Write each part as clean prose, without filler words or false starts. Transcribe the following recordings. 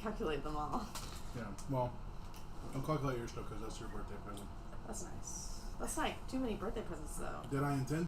calculate them all. Yeah. Well, I'll calculate yours though, because that's your birthday present. That's nice. That's not too many birthday presents though. Did I intend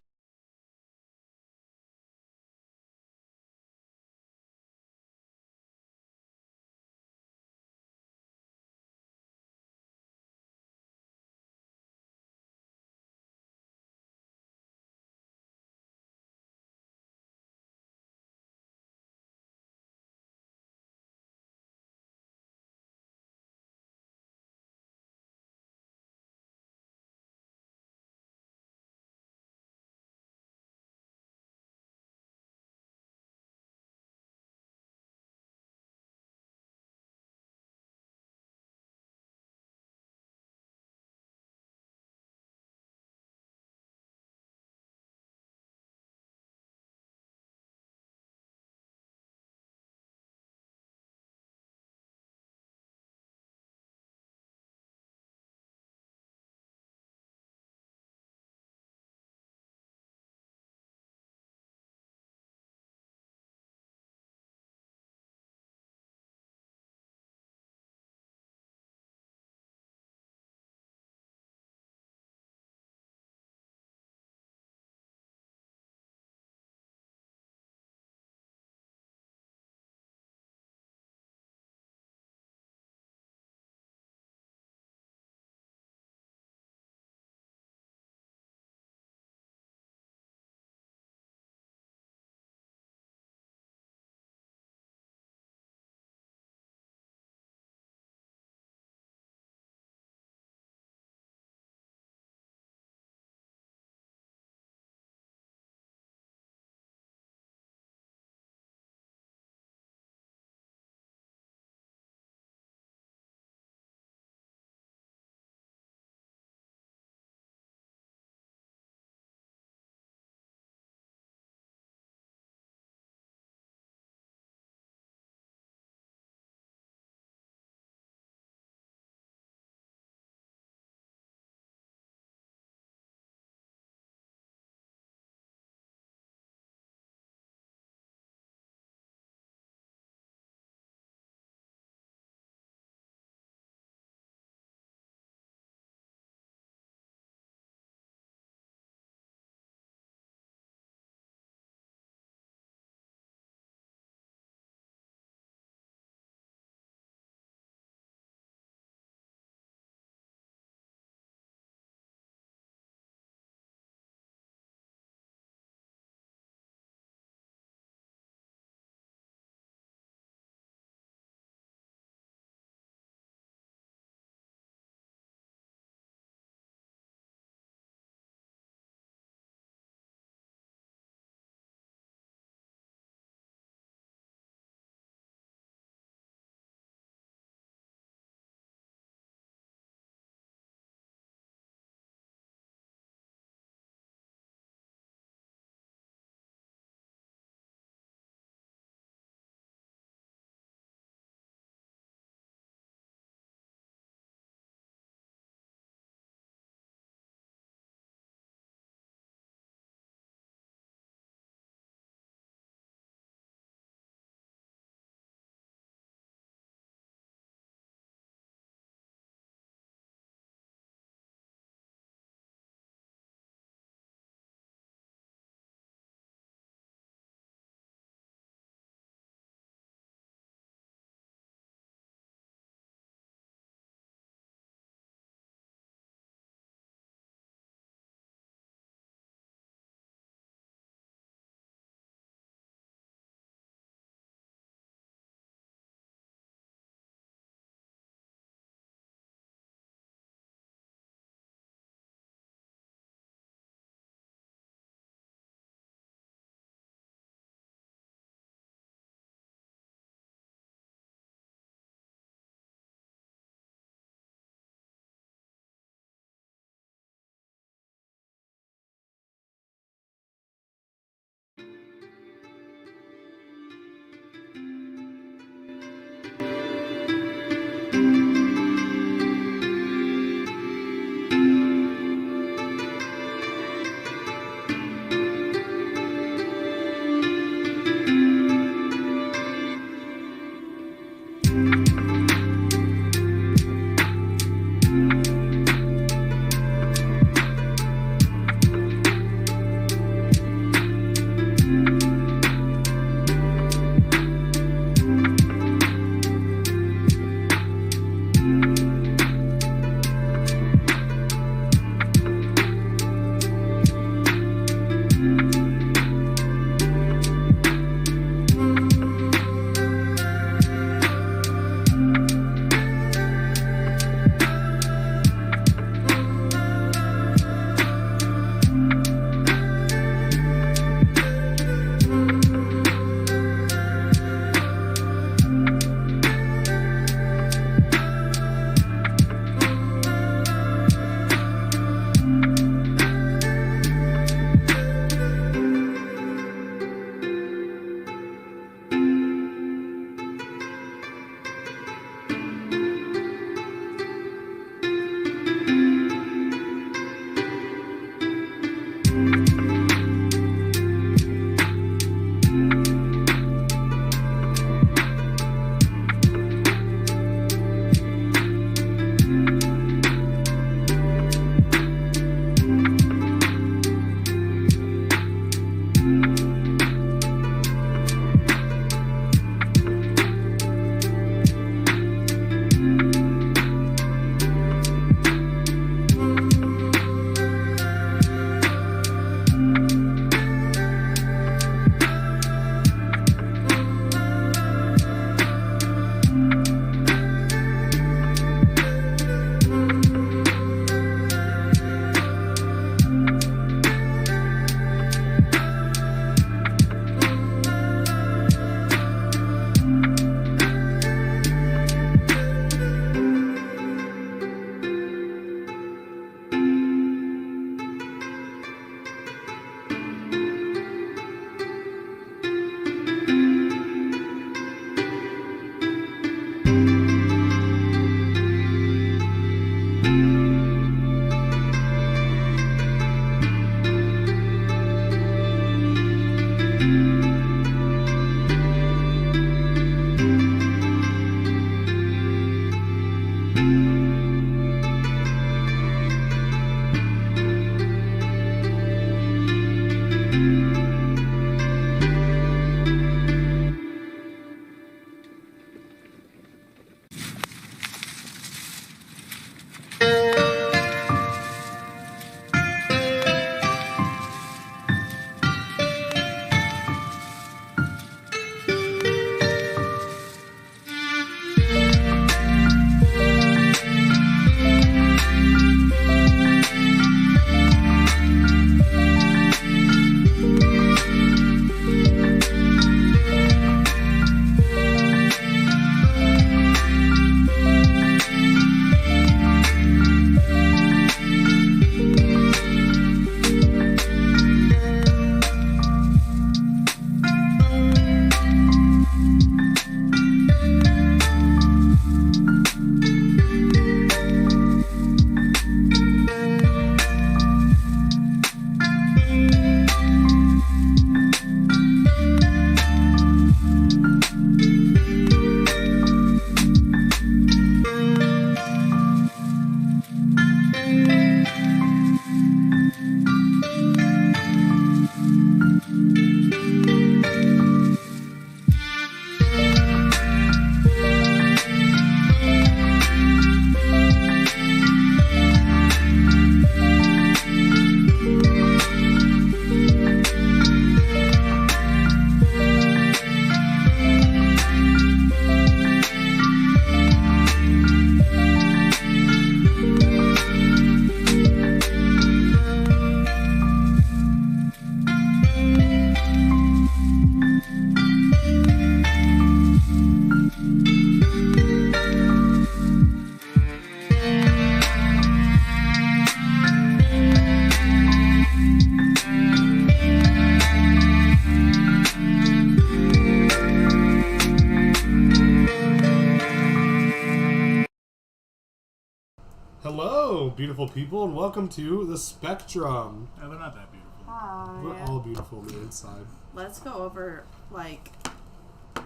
Hello, beautiful people, and welcome to the Spectrum. No, they're not that beautiful. Hi. We're all beautiful on the inside. Let's go over, like,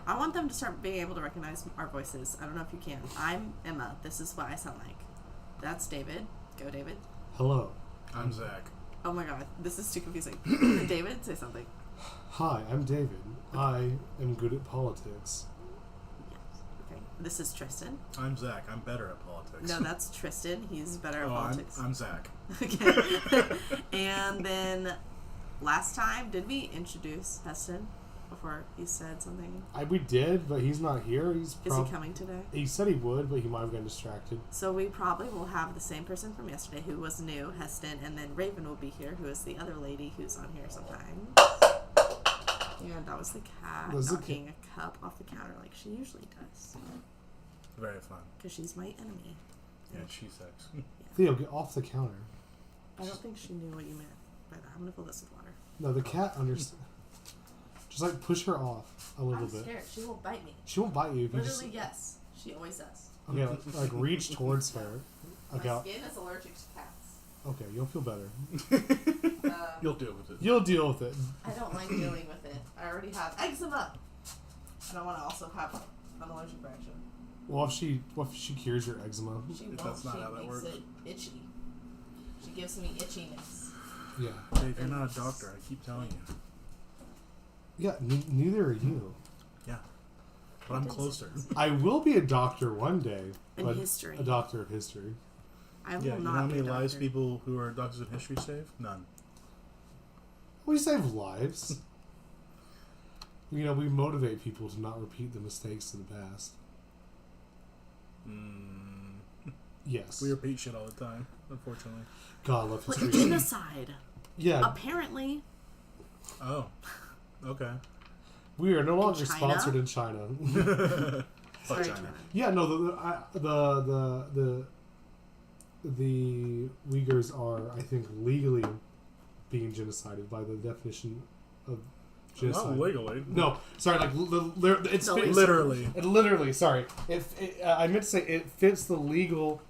I want them to start being able to recognize our voices. I don't know if you can. I'm Emma. This is what I sound like. That's David. Go, David. Hello. I'm Zach. Oh my god, this is too confusing. David, say something. Hi, I'm David. I am good at politics. Yes. Okay. This is Tristan. I'm Zach. I'm better at politics. No, that's Tristan. He's better at politics. I'm Zach. Okay. And then last time, did we introduce Heston before he said something? We did, but he's not here. Is he coming today? He said he would, but he might have gotten distracted. So we probably will have the same person from yesterday who was new, Heston, and then Raven will be here, who is the other lady who's on here sometimes. And that was the cat knocking a cup off the counter like she usually does. Very fun. Because she's my enemy. Yeah, she sucks. Theo, get off the counter. I don't think she knew what you meant by that. I'm going to fill this with water. No, the cat understands. Just like push her off a little I'm bit. scared. She will bite me. She won't bite you. If you Literally, just, yes. She always does. okay, like reach towards her. Okay, My skin is allergic to cats. okay, you'll feel better. You'll deal with it. You'll deal with it. I don't like dealing with it. I already have eczema. And I want to also have an allergic reaction. Well, if she cures your eczema, She That's won't. not She how that makes works. it itchy. She gives me itchiness. yeah, Dave, you're not a doctor. I keep telling you. yeah. Neither are you. Yeah. But I'm closer. I will be a doctor one day. In but history. A doctor of history. I will Yeah, you know not how be many a lives doctor. people who are doctors in history save? None. We save lives. You know, we motivate people to not repeat the mistakes of the past. Yes. We repeat shit all the time, unfortunately. God, I love Like history. genocide. Yeah, Apparently. Oh. Okay. we are no longer China? sponsored in China. Fuck Sorry, China. China. Yeah, no, the Uyghurs are, I think, legally being genocided by the definition of genocide. Not legally. No, sorry, like it's No, Literally. literally. Sorry, I meant to say it fits the legal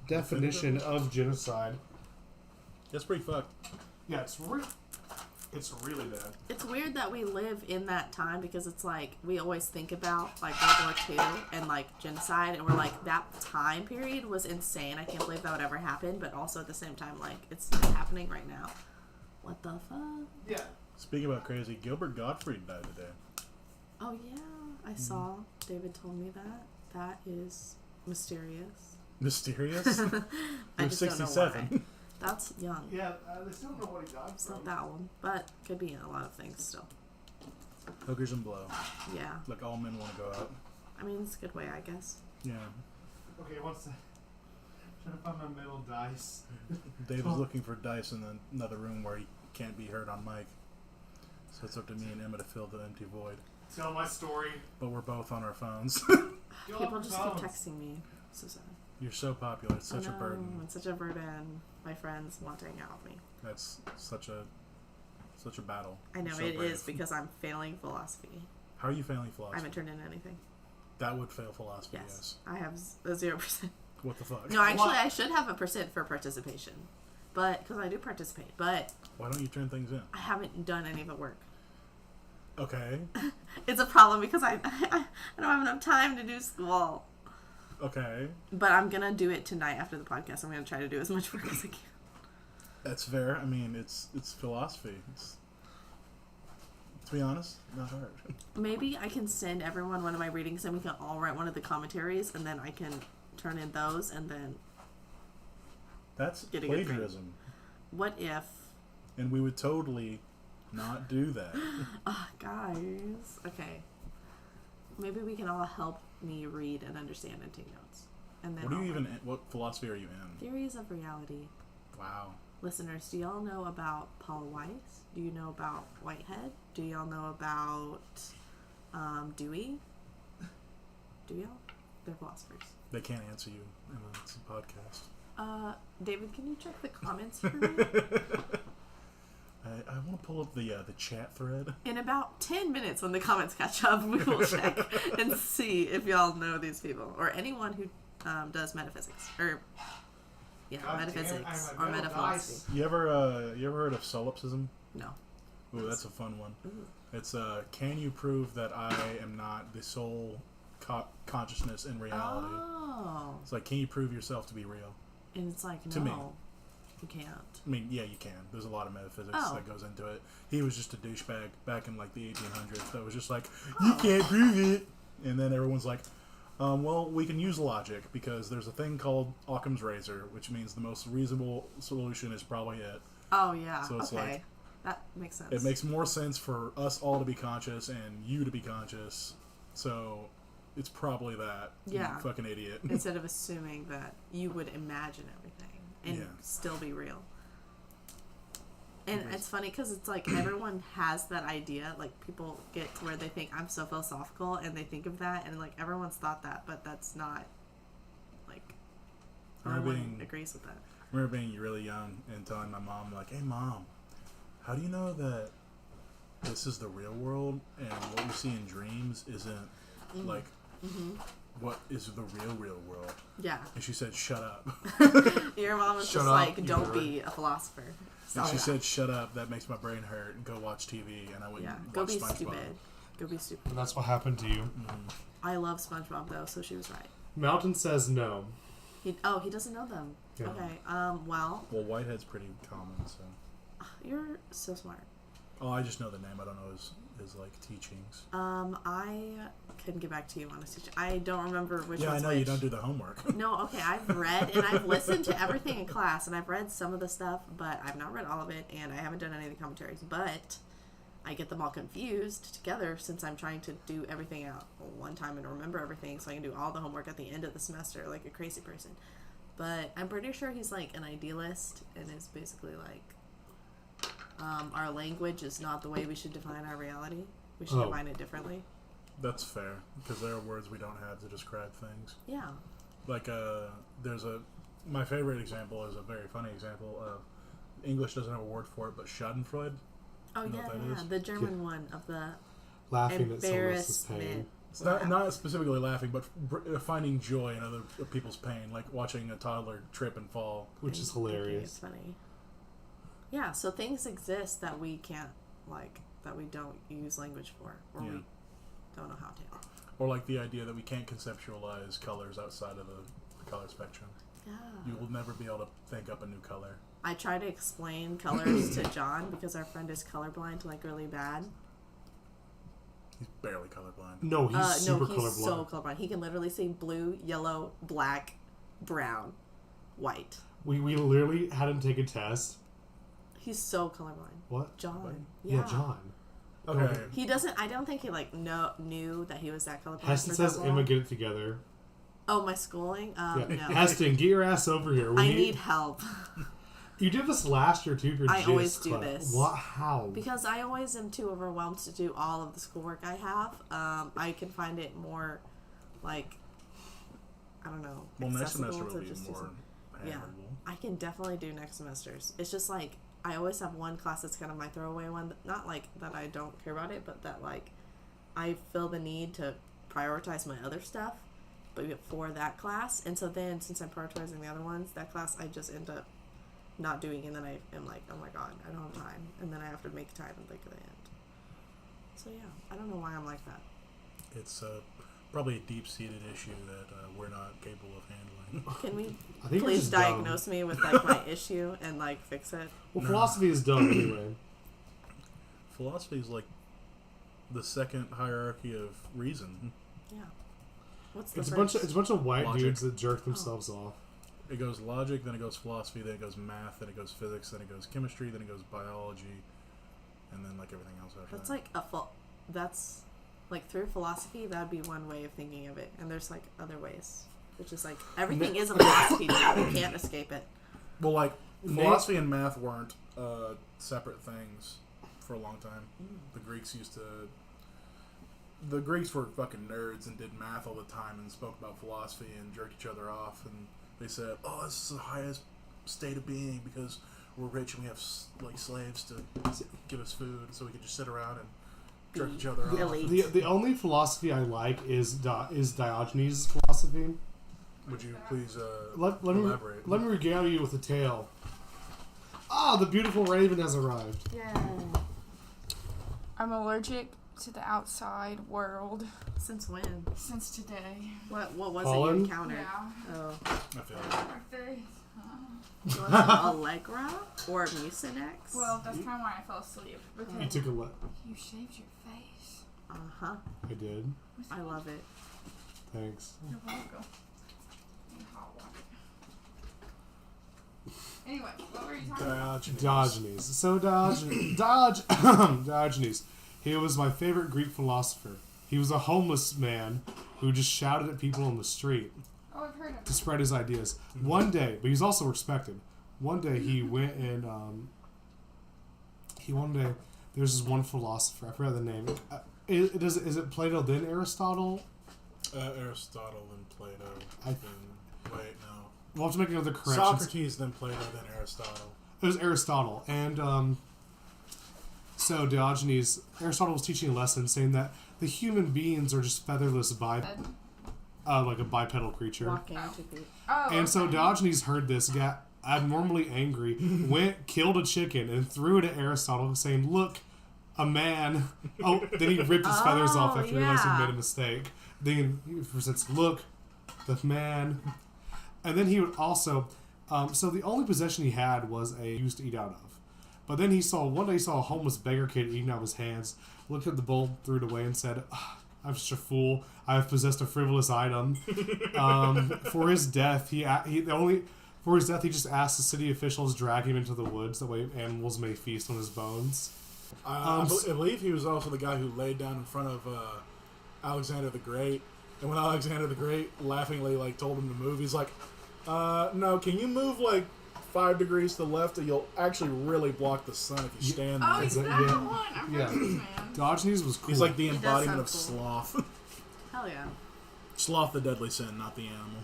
definition of genocide. That's pretty fucked. Yeah, it's really bad. It's weird that we live in that time because it's like we always think about like World War II and like genocide, and we're like, that time period was insane. I can't believe that would ever happen, but also at the same time, like it's happening right now. What the fuck? Yeah. Speaking about crazy, Gilbert Gottfried died today. Oh yeah, I saw. David told me that. That is mysterious. Mysterious? I He just was don't know 67. why. That's young. Yeah, they still don't know what he died It's not that old, but could be a lot of things still. Hookers and blow. Yeah, Like all men want to go out. I mean it's a good way, I guess. Yeah. Okay, one sec. Trying to find my metal dice. Dave is looking for dice in another room where he can't be heard on mic. So it's up to me and Emma to fill the empty void. Tell my story. But we're both on our phones. People just keep texting me. So sad. You're so popular. It's such I a know, burden. It's such a burden. My friends want to hang out with me. That's such a battle. I know You're so it brave. is because I'm failing philosophy. How are you failing I philosophy? haven't turned in anything. That would fail philosophy, Yes, I have a 0%. What the fuck? No, actually, I should have a % for participation, but because I do participate, but Why don't you turn things in? I haven't done any of the work. Okay. It's a problem because I don't have enough time to do school. Okay. But I'm gonna do it tonight after the podcast. I'm gonna try to do as much work as I can. That's fair. I mean, it's philosophy. It's, to be honest, not hard. Maybe I can send everyone one of my readings and we can all write one of the commentaries and then I can turn in those and then That's Get a good grade. plagiarism. what if And we would totally not do that. guys, okay, maybe we can all help me read and understand and take notes and then What do you I'll even? write What philosophy are you in? theories of reality. Wow. Listeners, do y'all know about Paul Weiss? Do you know about Whitehead? Do y'all know about Dewey? Do y'all? They're philosophers. They can't answer you. Emma, it's a podcast. David, can you check the comments for me? I want to pull up the chat thread. In about 10 minutes, when the comments catch up, we will check and see if y'all know these people or anyone who does metaphysics or God metaphysics damn, I or have a metal metaphilosophy. You ever heard of solipsism? No. Ooh, that's a fun one. Ooh. It's can you prove that I am not the sole consciousness in reality? Oh. It's like, can you prove yourself to be real? And it's like, no, To me. you can't. I mean, yeah, you can. There's a lot of metaphysics Oh. that goes into it. He was just a douchebag back in like the 1800s that was just like, you can't prove it. And then everyone's like, well, we can use logic because there's a thing called Occam's razor, which means the most reasonable solution is probably it. Oh, yeah. So it's okay. like- That makes sense. It makes more sense for us all to be conscious and you to be conscious. So it's probably that. Yeah. You fucking idiot. Instead of assuming that you would imagine everything and Yeah. still be real. And it's funny because it's like everyone has that idea. Like people get to where they think I'm so philosophical and they think of that and like everyone's thought that, but that's not like I no remember one being- agrees with that. I remember being really young and telling my mom, like, hey, Mom, how do you know that this is the real world and what we see in dreams isn't, like, what is the real world? Yeah. And she said, shut up. Your mom was Shut just up, like, you don't nerd. be a philosopher. So, And she said, shut up, that makes my brain hurt, and go watch TV. And I went yeah, and go watched be SpongeBob. stupid. Go be stupid. And that's what happened to you. I love SpongeBob though, so she was right. Mountain says no. He doesn't know them. Yeah. Okay. Well, Well, Whitehead's pretty common, so. you're so smart. Oh, I just know the name. I don't know his like, teachings. I couldn't get back to you on a teacher. I don't remember which Yeah, I one's know which. you don't do the homework. No, okay, I've read and I've listened to everything in class and I've read some of the stuff, but I've not read all of it and I haven't done any of the commentaries, but I get them all confused together since I'm trying to do everything out one time and remember everything so I can do all the homework at the end of the semester like a crazy person. But I'm pretty sure he's like an idealist and is basically like our language is not the way we should define our reality. We should Oh. define it differently. That's fair, because there are words we don't have to describe things. Yeah. Like, my favorite example is a very funny example of English doesn't have a word for it, but Schadenfreude. Oh You know yeah, what that yeah. is? The German one of the Laughing at someone else's pain. embarrassment. It's not specifically laughing, but finding joy in other people's pain, like watching a toddler trip and fall. Which is Thinking hilarious. It's funny. Yeah, so things exist that we can't that we don't use language for, or Yeah. we don't know how to. Or like the idea that we can't conceptualize colors outside of the color spectrum. Yeah. You will never be able to think up a new color. I try to explain colors to John because our friend is colorblind, like really bad. He's barely colorblind. No, he's super no, he's colorblind. so colorblind. He can literally see blue, yellow, black, brown, white. We literally had him take a test. He's so colorblind. What? John. Yeah, John. Okay. He doesn't. I don't think he knew that he was that colorblind. Heston for says, that Emma, long. get it together. Oh, my schooling. Yeah. No. Heston, get your ass over here. I need help You did this last year too. For I GIS always do class. this. What? How? because I always am too overwhelmed to do all of the schoolwork I have. I can find it more, like, I don't know. Well, next accessible semester will to be just do more some- handleable. Yeah, I can definitely do next semesters. It's just like I always have one class that's kind of my throwaway one. Not like that I don't care about it, but that like I feel the need to prioritize my other stuff, but for that class. And so then since I'm prioritizing the other ones, that class I just end up not doing, and then I am like, oh my god, I don't have time, and then I have to make time and think of the end. So yeah, I don't know why I'm like that. It's probably a deep-seated issue that we're not capable of handling. Can we I think we're please just dumb. diagnose me with like my issue and like fix it? Well, No. philosophy is dumb anyway. Philosophy is like the second hierarchy of reason. Yeah. What's the It's a first? bunch of white Logic. dudes that jerk themselves off. It goes logic, then it goes philosophy, then it goes math, then it goes physics, then it goes chemistry, then it goes biology, and then like everything else after That's that. like that's like through philosophy. That'd be one way of thinking of it, and there's like other ways, which is like everything is a philosophy. Now. You can't escape it. Well, like Nate- philosophy and math weren't separate things for a long time. The Greeks the Greeks were fucking nerds and did math all the time and spoke about philosophy and jerked each other off, and they said, "Oh, this is the highest state of being because we're rich and we have like slaves to give us food, so we can just sit around and jerk each other off." Really? The only philosophy I like is Diogenes' philosophy. Would you please Let me elaborate? let me regale you with a tale. Ah, the beautiful raven has arrived. Yeah. I'm allergic to the outside world Since when? since today. What was it Pollen? you encountered? Yeah. Oh. I feel it. My face. You want some Allegra or Mucinex? Well, that's kind of why I fell asleep. You Because took a look. you shaved your face. Uh-huh. I did. I love it. You're Thanks. welcome. And hot water. Anyway, what were you talking about? Diogenes. So Diogenes. He was my favorite Greek philosopher. He was a homeless man who just shouted at people on the street Oh, I've heard of to it. spread his ideas. One day, but he's also respected. One day he went and there's this one philosopher. I forgot the name. Is it Plato then Aristotle? Aristotle then Plato. I- Wait, no. We'll have to make another correction. Socrates then Plato then Aristotle. It was Aristotle, and so Diogenes. Aristotle was teaching a lesson saying that the human beings are just featherless like a bipedal creature. Walking on 2 feet. Oh, And so okay. Diogenes heard this, got abnormally angry, went, killed a chicken, and threw it at Aristotle, saying, "Look, a man." Oh, then he ripped his feathers off after he realized he yeah. made a mistake. Then he says, "Look, the man." And then he would also, so the only possession he had was he used to eat out of. But then one day he saw a homeless beggar kid eating out of his hands, looked at the bowl, threw it away, and said, "I'm such a fool. I have possessed a frivolous item." For his death, he just asked the city officials to drag him into the woods. That way animals may feast on his bones. I believe he was also the guy who laid down in front of Alexander the Great. And when Alexander the Great laughingly told him to move, he's like, "No, can you move 5 degrees to the left, or you'll actually really block the sun if you stand there." Oh, he's that Yeah. one. I've Yeah. heard of this man. Diogenes was cool. He's like the does embodiment of sound cool. sloth. Hell yeah. Sloth, the deadly sin, not the animal.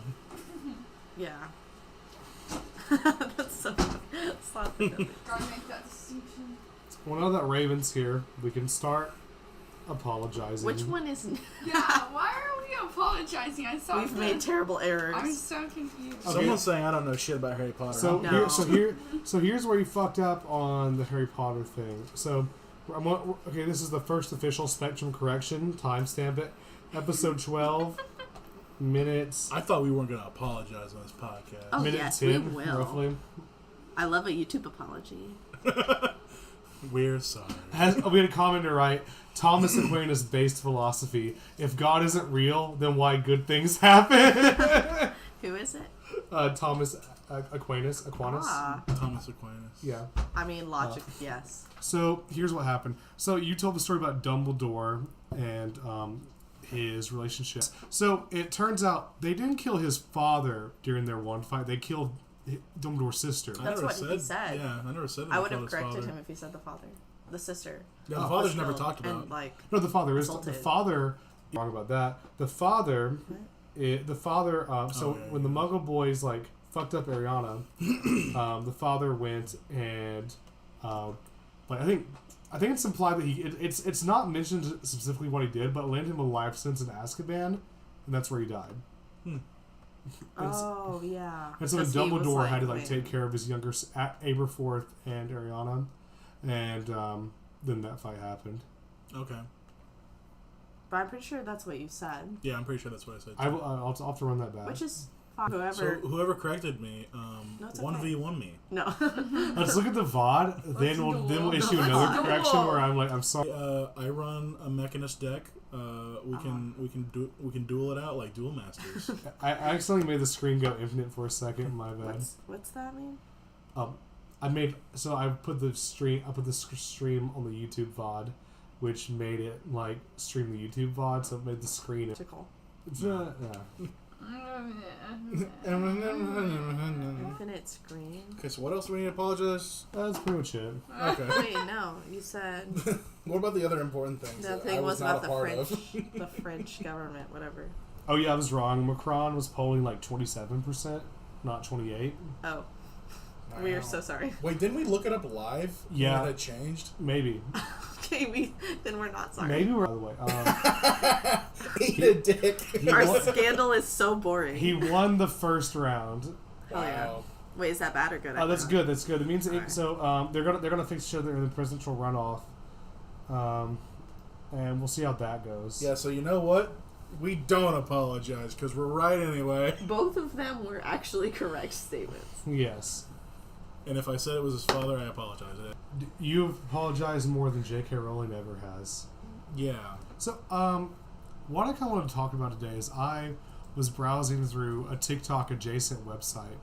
Yeah. That's so Slap the devil. Gotta make that distinction. Well, now that Raven's here, we can start apologizing. Which one is... Yeah, why are we apologizing? I saw We've that. made terrible errors. I'm so confused. Okay. Someone's saying I don't know shit about Harry Potter. So No. here's where you fucked up on the Harry Potter thing. So, this is the first official Spectrum correction. Timestamp it. Episode 12, minutes. I thought we weren't going to apologize on this podcast. Oh, minute yes, 10, we will. roughly. I love a YouTube apology. We're sorry. We had a commenter write, Thomas Aquinas based philosophy. If God isn't real, then why good things happen? Who is it? Thomas Aquinas. Ah, Thomas Aquinas. Yeah. I mean, logic, yes. So here's what happened. So you told the story about Dumbledore and his relationship. So it turns out they didn't kill his father during their one fight. They killed Dumbledore's sister. I That's never what he said. Yeah, I never said that. I he would have killed his corrected father. him if he said the father. The sister. Yeah, the Oh, father's was never killed talked about. And, like, No, the father is Assaulted. the father. Wrong about that. The father. The father. So yeah, when the Muggle boys fucked up Ariana, the father went and I think it's implied that it's not mentioned specifically what he did, but landed him a life sentence in Azkaban, and that's where he died. oh, yeah. And so then 'Cause he was Dumbledore had to wait. take care of his younger Aberforth and Ariana, and then that fight happened. Okay. But I'm pretty sure that's what you said. Yeah, I'm pretty sure that's what I said. I'll have to run that back. Which is fine. Whoever. So whoever corrected me, No, it's 1v1 me. No. Let's look at the VOD. Then we'll issue Let's another duel. correction where I'm sorry. I run a Mechanist deck. We can duel it out like Duel Masters. I accidentally made the screen go infinite for a second. My bad. What's that mean? I put the stream on the YouTube VOD, which made it stream the YouTube VOD, so it made the screen. Tickle. Yeah. Infinite screen. Okay, so what else do we need to apologize? That's pretty much it. Okay. Wait, no. You said What about the other important things? the that I thing was not about a the part French, the French government, whatever. Oh yeah, I was wrong. Macron was polling 27%, not 28. Oh, Wow. we are so sorry. Wait, didn't we look it up live? Yeah. When it changed. Maybe. Okay, then we're not sorry. Maybe we're. By the way, Eat a dick. Our scandal is so boring. he won the first round. Oh, yeah. Wait, is that bad or good? Oh, that's good. That's good. It means Alright. so. They're gonna face each other in the presidential runoff. And we'll see how that goes. Yeah, so you know what? We don't apologize because we're right anyway. Both of them were actually correct statements. Yes. And if I said it was his father, I apologize. You've apologized more than J.K. Rowling ever has. Yeah. So, what I kind of want to talk about today is I was browsing through a TikTok adjacent website,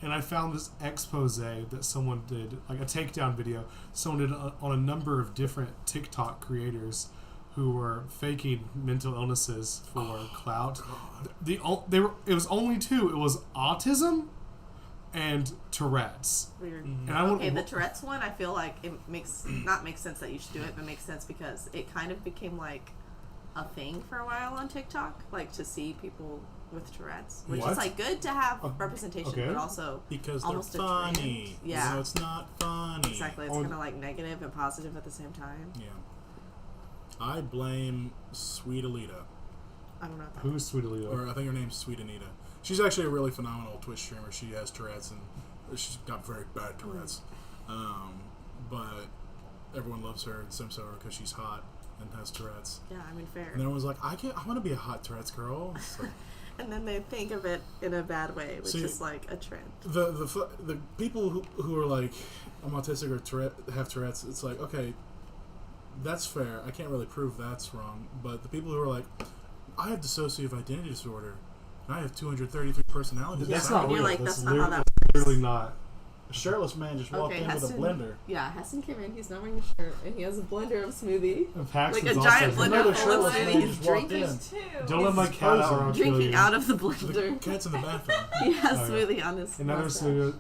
and I found this expose that someone did, like a takedown video, someone did on a number of different TikTok creators who were faking mental illnesses for clout. It was only two. It was autism and Tourette's. Weird. And I Okay, the Tourette's one, I feel like it makes sense that you should do it, but makes sense because it kind of became like a thing for a while on TikTok, like to see people with Tourette's, which What? is like good to have Okay. representation, Okay. but also Because they're almost a funny. trend. Yeah. You know, it's not funny. exactly, it's kind of like negative and positive at the same time. Yeah. I blame Sweet Alita. I don't know. What that Who's Sweet Alita? Or I think her name's Sweet Anita. She's actually a really phenomenal Twitch streamer. She has Tourette's and she's got very bad Tourette's. But everyone loves her in SimSower because she's hot and has Tourette's. Yeah, I mean, fair. And everyone's like, I want to be a hot Tourette's girl. It's like, And then they think of it in a bad way, which See, is like a trend. the people who are like, I'm autistic or have Tourette's, it's like, okay, that's fair. I can't really prove that's wrong. But the people who are like, I have dissociative identity disorder, and I have 233 personalities. That's Yeah, not and you're real. like, that's that's not how that literally not. A shirtless man just walked Okay, in with a Heston- blender. Yeah, Heston came in, he's not wearing a shirt, and he has a blender of smoothie. And Like Paxton's a also giant here. blender Another full of shirtless man smoothie. just He's walked drinking, in. There's two. Don't let my cat out or I'll kill drinking you. out of the The blender. cat's in the bathroom. He has Oh, yeah. smoothie on his Another mustache. smoothie.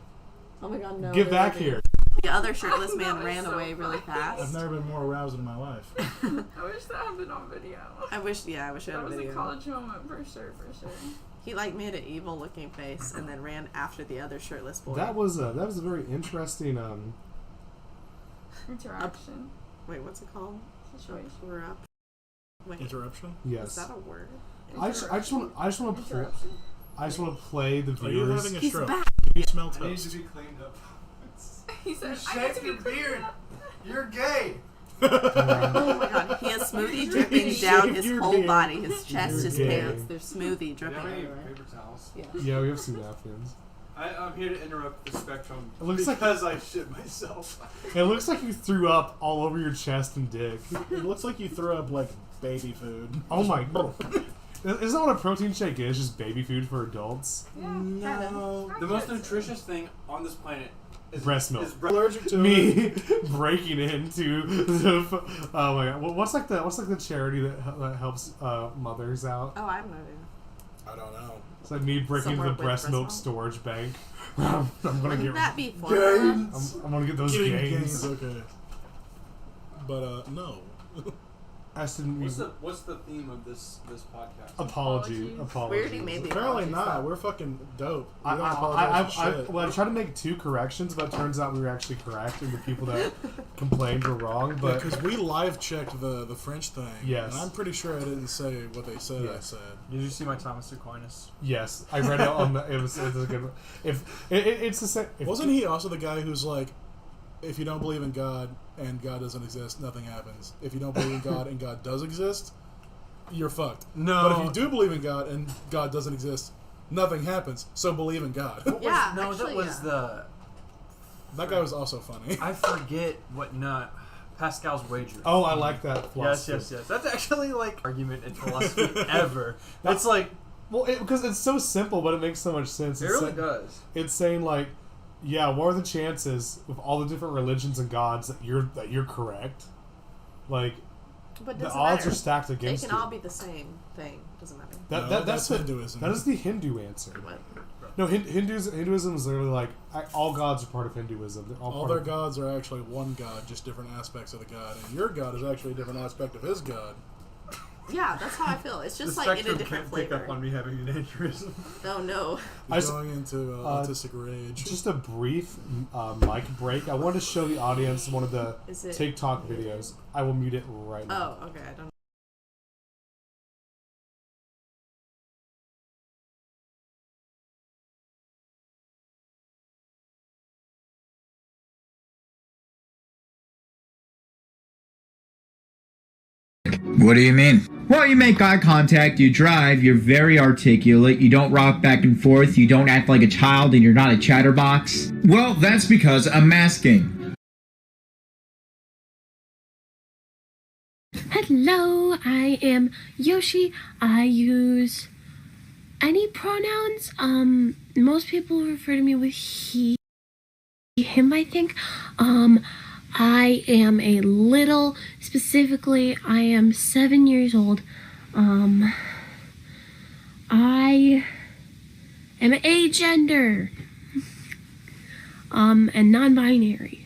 Oh my god, no. Get they're back leaving. here. The other shirtless man That was ran so away really funny. I've fast. never been more aroused in my life. I wish that had been on video. I wish I had That a was a video. college moment for sure. He like made an evil looking face and then ran after the other shirtless boy. That was a very interesting. Interaction. Wait, what's it called? Situation. We're up. Wait, Interruption? is Yes. that a word? I just want to play the Are you viewers. having a He's stroke? back. You smell I need to toast. be cleaned up. He said, You I need to shaved be your cleaned beard. up. You're gay. Oh my god, he has smoothie dripping down shaved his your whole beard. body, his chest, You're his gay. pants. There's smoothie Do you dripping have any everywhere. paper towels? Yeah. Yeah, we have some napkins. I'm here to interrupt the spectrum It looks like- because I shit myself. It looks like you threw up all over your chest and dick. It looks like you threw up like baby food. Oh my god. Isn't that what a protein shake is? Just baby food for adults? Yeah. No. The most nutritious thing on this planet is Breast milk. Is Allergic to it. Me breaking into the. Oh my god. What's like the charity that helps mothers out? Oh, I have no idea. I don't know. It's like me breaking into Somewhere the with breast breast milk milk? storage bank. I'm gonna Wouldn't get. that be fun? I'm gonna get those Getting gains. gains, okay. But no. Aston, What's the theme of this podcast? apology. We Apology. already made the Apparently apology not. stuff. We're fucking dope. We I, don't I, apologize for I, shit. well, I tried to make 2 corrections, but it turns out we were actually correct, and the people that complained were wrong. But Because we live checked the French thing. Yes. And I'm pretty sure I didn't say what they said I Yes. said. Did you see my Thomas Aquinas? yes, I read it on the. It was a good. One. If it's the same. If, Wasn't he also the guy who's like, if you don't believe in God and God doesn't exist, nothing happens. If you don't believe in God and God does exist, you're fucked. No. But if you do believe in God and God doesn't exist, nothing happens. So believe in God. Yeah, no, actually, that was yeah. the. That guy was also funny. I forget what not. Pascal's wager. oh, I like that. yes, Philosophy. yes. That's actually like argument in philosophy ever. That's like Well, because it's so simple, but it makes so much sense. it It's really sa- does. It's saying like, yeah, what are the chances with all the different religions and gods that you're correct? Like But the doesn't odds matter. are stacked They against can you. all be the same thing. Doesn't matter. No, That's that's the, Hinduism. That is the Hindu answer. What? No, Hinduism is literally like all gods are part of Hinduism. They're all All part their of, gods are actually one god, just different aspects of the god. And your god is actually a different aspect of his god. Yeah, that's how I feel. It's just the like in a spectrum different can't pick flavor. up on me having an aneurysm. Oh no. I You're s- going into autistic rage. Just a brief mic break. I wanted to show the audience one of the Is it? TikTok videos. I will mute it right now. Oh, okay. I don't. What do you mean? Well, you make eye contact, you drive, you're very articulate, you don't rock back and forth, you don't act like a child, and you're not a chatterbox. Well, that's because I'm masking. Hello, I am Yoshi. I use any pronouns. Most people refer to me with he, him, I think. I am a little, specifically, I am 7 years old. I am agender. And non-binary.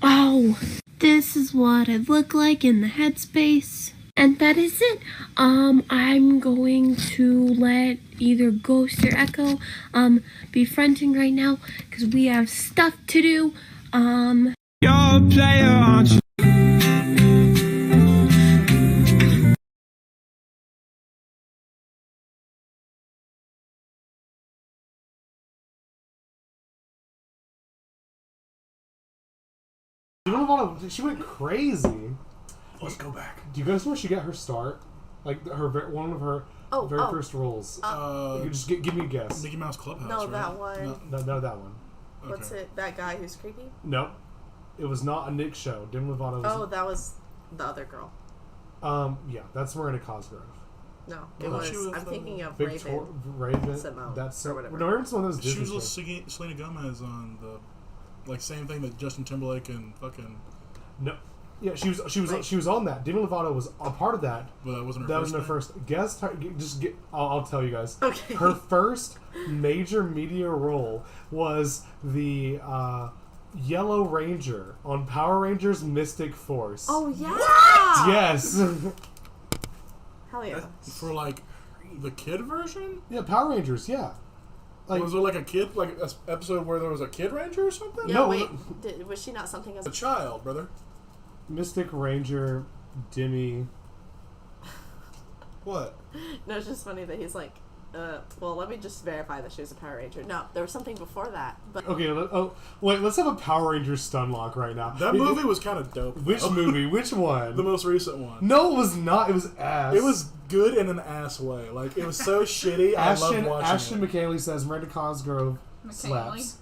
Oh, this is what I look like in the headspace. And that is it. I'm going to let either Ghost or Echo, be fronting right now, because we have stuff to do. You're a player, aren't you? She went crazy. Let's go back. Do you guys know where she got her start? Like one of her very first roles. You just give me a guess. Mickey Mouse Clubhouse. No, right? that one. No, that one. What's it? That guy who's creepy? No, it was not a Nick show. Demi Lovato. Oh, that was the other girl. Yeah, that's Miranda Cosgrove. No, it Oh, was. she was I'm thinking of Raven. Simone, That's or whatever. No, Raven's one of those She Disney was shows. with Selena Gomez on the same thing that Justin Timberlake and fucking. No, yeah, she was on that. Demi Lovato was a part of that. But that wasn't her. That first was her thing? first. Guess her, just get. I'll tell you guys. Okay. Her first major media role was the Yellow Ranger on Power Rangers Mystic Force. Oh yeah. Yes. Hell yeah. For like the kid version. Yeah, Power Rangers. Yeah. Like, Was there like a kid, like an episode where there was a kid ranger or something? Yeah, No, wait. Was she not something as A child, brother. Mystic Ranger, Demi. What? No, it's just funny that he's like, well, let me just verify that she was a Power Ranger. No, there was something before that. But Okay. Let's have a Power Rangers Stunlock right now. That movie was kind of dope. Which movie? Which one? The most recent one. No, it was not. It was ass. It was good in an ass way. Like, it was so shitty. I loved watching Ashton it. McKaylee says Miranda Cosgrove slaps.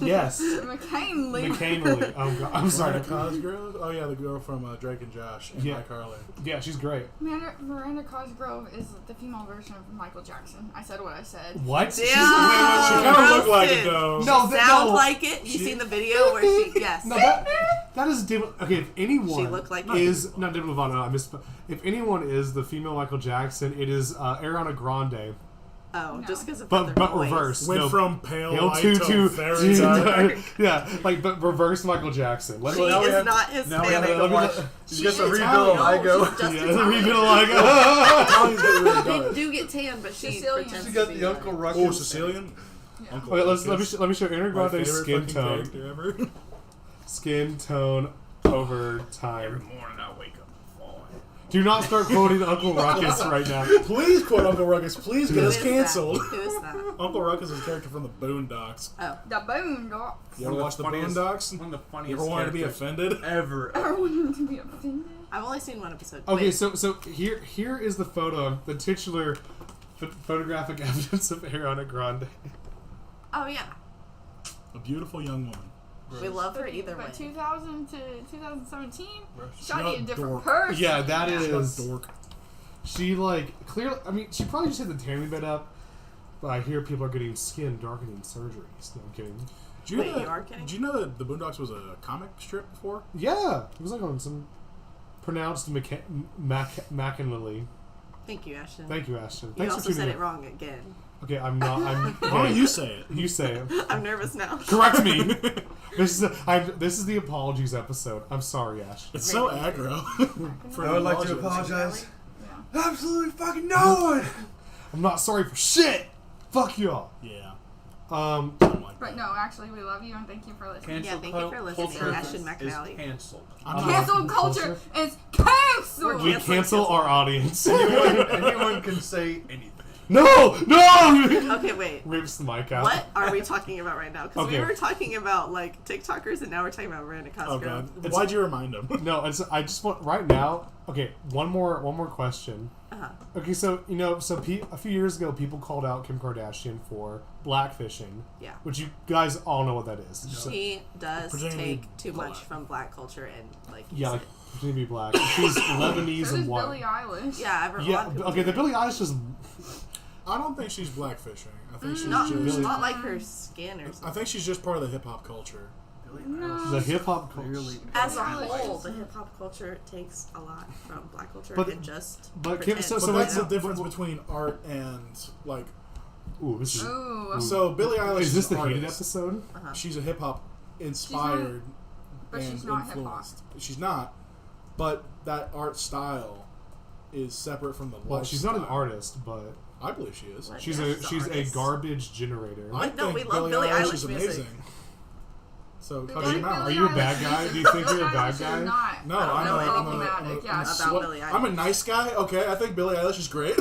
Yes. McKinley. McKaylee. Oh god, I'm sorry. Miranda Cosgrove? Oh, yeah, the girl from Drake and Josh and Yeah. iCarly. Yeah, she's great. Miranda Cosgrove is the female version of Michael Jackson. I said what I said. What? Damn. She's- She kind of looked like it, Roasted. though. No, sounds no. like it. You seen the video where she? Yes. No, that is Demi. Okay, if anyone She looked like is not Demi Lovato, I misspoke. If anyone is the female Michael Jackson, it is Ariana Grande. Oh, just because of But their voice. reverse. Went No, from pale Hail light to very dark. yeah, like but reverse Michael Jackson. Let She me. now we is have- not now we have Hispanic. to Let me- watch. She's You get to rebuild Italian. Ligo. No, she's just Yeah, Italian. rebuild like. Italians get really They dark. do get tan, but she Sicilian. pretends She to got be the Uncle dark. Ruckus. Oh, Sicilian? Yeah. Uncle Okay, let me Ruckus. show Ariana My Grande's favorite skin fucking tone. character ever. Skin tone over time. morning I wake up falling. Do not start quoting Uncle Ruckus right now. Please quote Uncle Ruckus. Please get Who us is canceled. that? Who is that? Uncle Ruckus is a character from the Boondocks. Oh, The Boondocks. You ever watch the Boondocks? One of the You funniest ever wanted to be characters offended? ever. I wanted to be offended. I've only seen one episode. Okay, Wait, so here is the photo, the titular photographic evidence of Ariana Grande. oh yeah, A beautiful young woman. we love her either way. But 2000 to 2017, She's Shawty not a different dork. person. Yeah, that She's not is. dork. She like clearly. I mean, she probably just had the tanning bed up. But I hear people are getting skin darkening surgeries. No, I'm kidding. Do you Wait, know you are kidding? Do you know that the Boondocks was a comic strip before? Yeah, it was like on some pronounced McKinley. Thank you, Ashton. Thank you, Ashton. You Thanks also for said tuning it in. wrong again. Okay, I'm not. I'm. Why don't Okay, you say it? you say it. I'm nervous now. Correct me. This is the apologies episode. I'm sorry, Ash. It's so aggro. I would like to apologize. apologize. Yeah. Absolutely fucking no one. I'm not sorry for shit. Fuck y'all. Yeah. Um. But no, actually, we love you and thank you for listening. Yeah, thank you for listening, culture Ashton is McNally. canceled. I'm not- Cancel culture Culture? is canceled. We cancel our audience. Anyone can say anything. No! Okay, wait. Rips the mic out. What are we talking about right now? Because Okay. we were talking about like TikTokers, and now we're talking about Miranda Oh Cosgrove. god. Why'd you remind him? No, I just want right now. Okay, one more question. Uh-huh. Okay, so a few years ago, people called out Kim Kardashian for blackfishing. Yeah. Which you guys all know what that is. It's just She does Pretending to take be too black. much from black culture and like yeah, use like it. pretending to be black. She's Lebanese So and does white. Billie Eilish. Yeah, a Yeah. lot of people Okay, do the it. Billie Eilish is. I don't think she's blackfishing. I think she's Not, just. not like her skin or I something. think she's just part of the hip hop culture. No. The hip hop culture. Clearly. As a Billie whole, Eilish. the hip hop culture takes a lot from black culture But- and just. but Kim- pretend so- But so that's wait, the difference between art and like. Ooh, this is. Ooh. So Billie Eilish Is this an the hated artist. episode? She's a hip hop inspired but and she's not hip-hop. influenced. She's not, but that art style is separate from the Well, she's not an lifestyle. artist, but I believe she is. What? she's Yeah, a she's an artist. garbage generator. I No, think we love Billie Eilish Eilish is music. amazing. So We cut like your mouth. Are you a Billie bad Eilish guy? music, Do you but think you're a Billie bad Eilish guy? is not. No, I don't I'm know a, anything I'm a, about I'm it. a, Yeah, I'm a about swe- Billie Eilish. I'm a nice guy. Okay, I think Billie Eilish is great.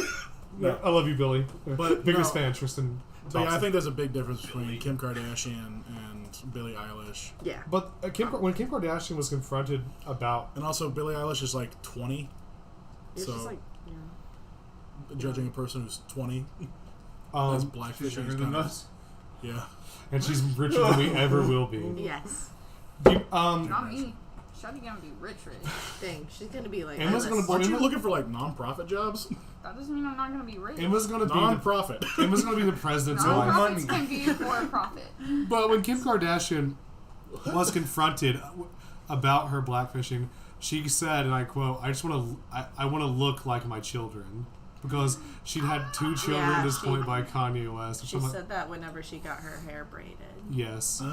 No, I love you, Billy. But Biggest no. fan, Tristan. But yeah, I Thompson. think there's a big difference between Kim Kardashian and Billie Eilish. Yeah. But when Kim Kardashian was confronted about, And also, Billie Eilish is like 20. You're So, just like, yeah. judging a person who's 20 as um, blackfishing She's is younger kind than of... us. Yeah. and she's richer than we ever will be. Yes. Not me. Shawty gonna be rich. Dang, she's gonna be like. Emma's gonna A-list. Aren't you Emma- looking for like non-profit jobs? That doesn't mean I'm not gonna be rich. Emma's gonna be the Non-profit. Emma's gonna be the president's wife. Non-profits can be for a profit. But when Kim Kardashian was confronted about her blackfishing, she said, and I quote, "I just want to, I want to look like my children," because she'd had 2 children Yeah, at this she- point by Kanye West. And She I'm like, said that whenever she got her hair braided. yes.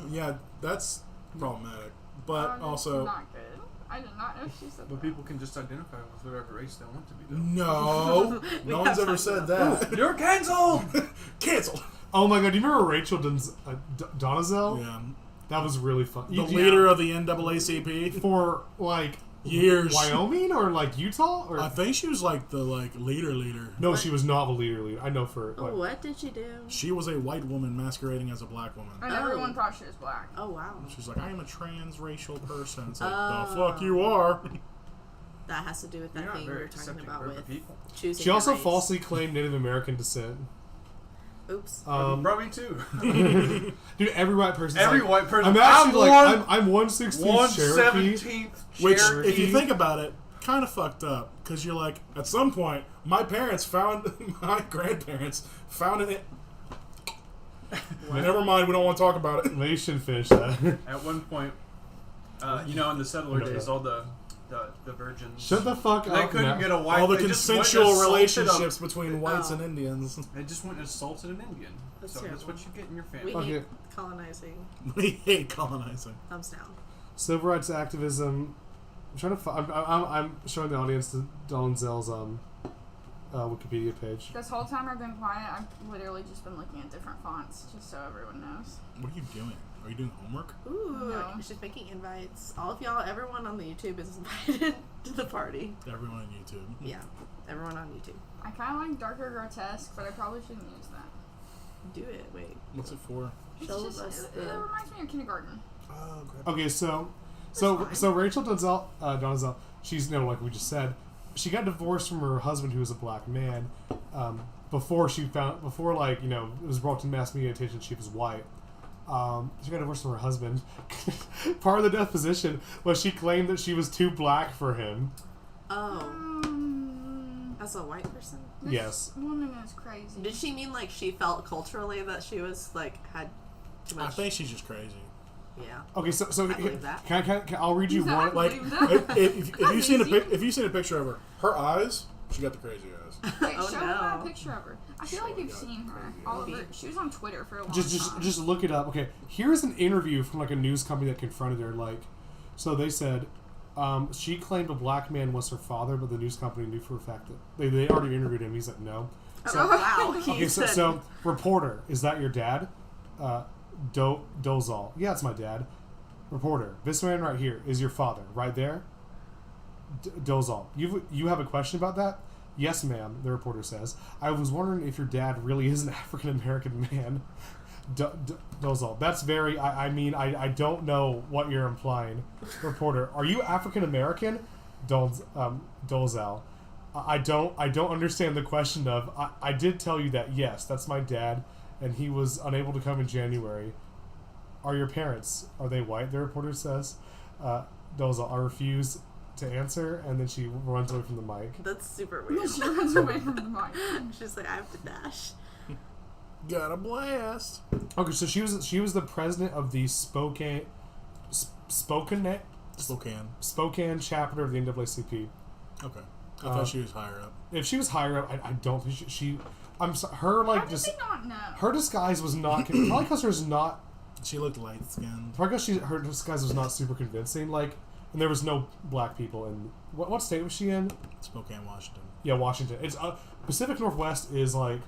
Yeah, that's problematic. Oh, But that's also... not good. I did not know she said But that. people can just identify with whatever race they want to be, though. No. We No have one's ever talked said about that. You're canceled! Canceled. Oh my god, do you remember Rachel Donzel? Yeah. That was really fun. The leader of the NAACP. for like Years. Wyoming or like Utah or I think she was like the leader. no, she was not the leader. I know for Oh, like, what did she do? She was a white woman masquerading as a black woman. And Oh. everyone thought she was black. Oh wow, She's like, I am a transracial person. It's like, Oh. the fuck you are. that has to do with You're that not thing we very were talking accepting about group with of people. choosing. she also your race. falsely claimed Native American descent. Oops. Probably too. Dude, every white person. Every white person. I'm actually I'm like I'm 1/16 Cherokee. 1/17 Which, Cherokee. if you think about it, kind of fucked up. Because you're like, at some point, my grandparents found it. Never mind, we don't want to talk about it. They should finish that. At one point, in the settler No, days, no. all the virgins. Shut the fuck They up. couldn't now. get a wife. All the they just went and consensual assaulted relationships between whites Oh. and Indians. They just went and assaulted an Indian. That's so that's terrible. what you get in your We family. Okay. hate colonizing. We hate colonizing. Thumbs down. Civil rights activism. I'm trying to. I'm showing the audience the Donzel's Wikipedia page. This whole time I've been quiet, I've literally just been looking at different fonts, just so everyone knows. What are you doing? Are you doing homework? Ooh, No. she's making invites. All of y'all, everyone on the YouTube is invited to the party. Everyone on YouTube. Yeah, everyone on YouTube. I kind of like darker grotesque, but I probably shouldn't use that. Do it. Wait. What's it for? It's Show just, us it the. reminds me of kindergarten. Oh, crap. Okay, so fine. Rachel Donzel, she's like we just said, she got divorced from her husband who was a black man, before like it was brought to mass media attention she was white. She got divorced from her husband. Part of the deposition was she claimed that she was too black for him. Oh, as a white person. This Yes. woman is crazy. Did she mean like she felt culturally that she was like had too I much? think she's just crazy. Yeah. Okay, so I believe that. can I'll read you one. Like, believe that. if you've seen easy. if you've seen a picture of her eyes, she got the crazy eyes. Wait, Oh, show me a no. picture of her. I feel Show like me you've that seen her. crazy All eyes. over. She was on Twitter for a long Just time. look it up. Okay, here's an interview from like a news company that confronted her. Like, so they said she claimed a black man was her father, but the news company knew for a fact that they already interviewed him. He's like, no. So, Oh, wow. He okay, said, so reporter, is that your dad? Dozal. Yeah, it's my dad. Reporter, this man right here is your father, right there. Dozal. You have a question about that? Yes, ma'am, the reporter says. I was wondering if your dad really is an African-American man. Dozal. That's very... I mean, I don't know what you're implying. Reporter, are you African-American? Dozal. I don't understand the question of... I did tell you that, yes, that's my dad, and he was unable to come in January. Are your parents, are they white? The reporter says. Dozal, I refuse to answer, and then she runs away from the mic. That's super weird. She runs away from the mic. She's like, I have to dash. Got a blast. Okay, so she was the president of the Spokane chapter of the NAACP. Okay. I thought she was higher up. If she was higher up, I don't think she I'm so, her like How did they not know? her disguise was not probably because there's not She looked light skinned. probably because her disguise was not super convincing. Like, and there was no black people in what state was she in? Spokane, Washington. Yeah, Washington. It's Pacific Northwest is like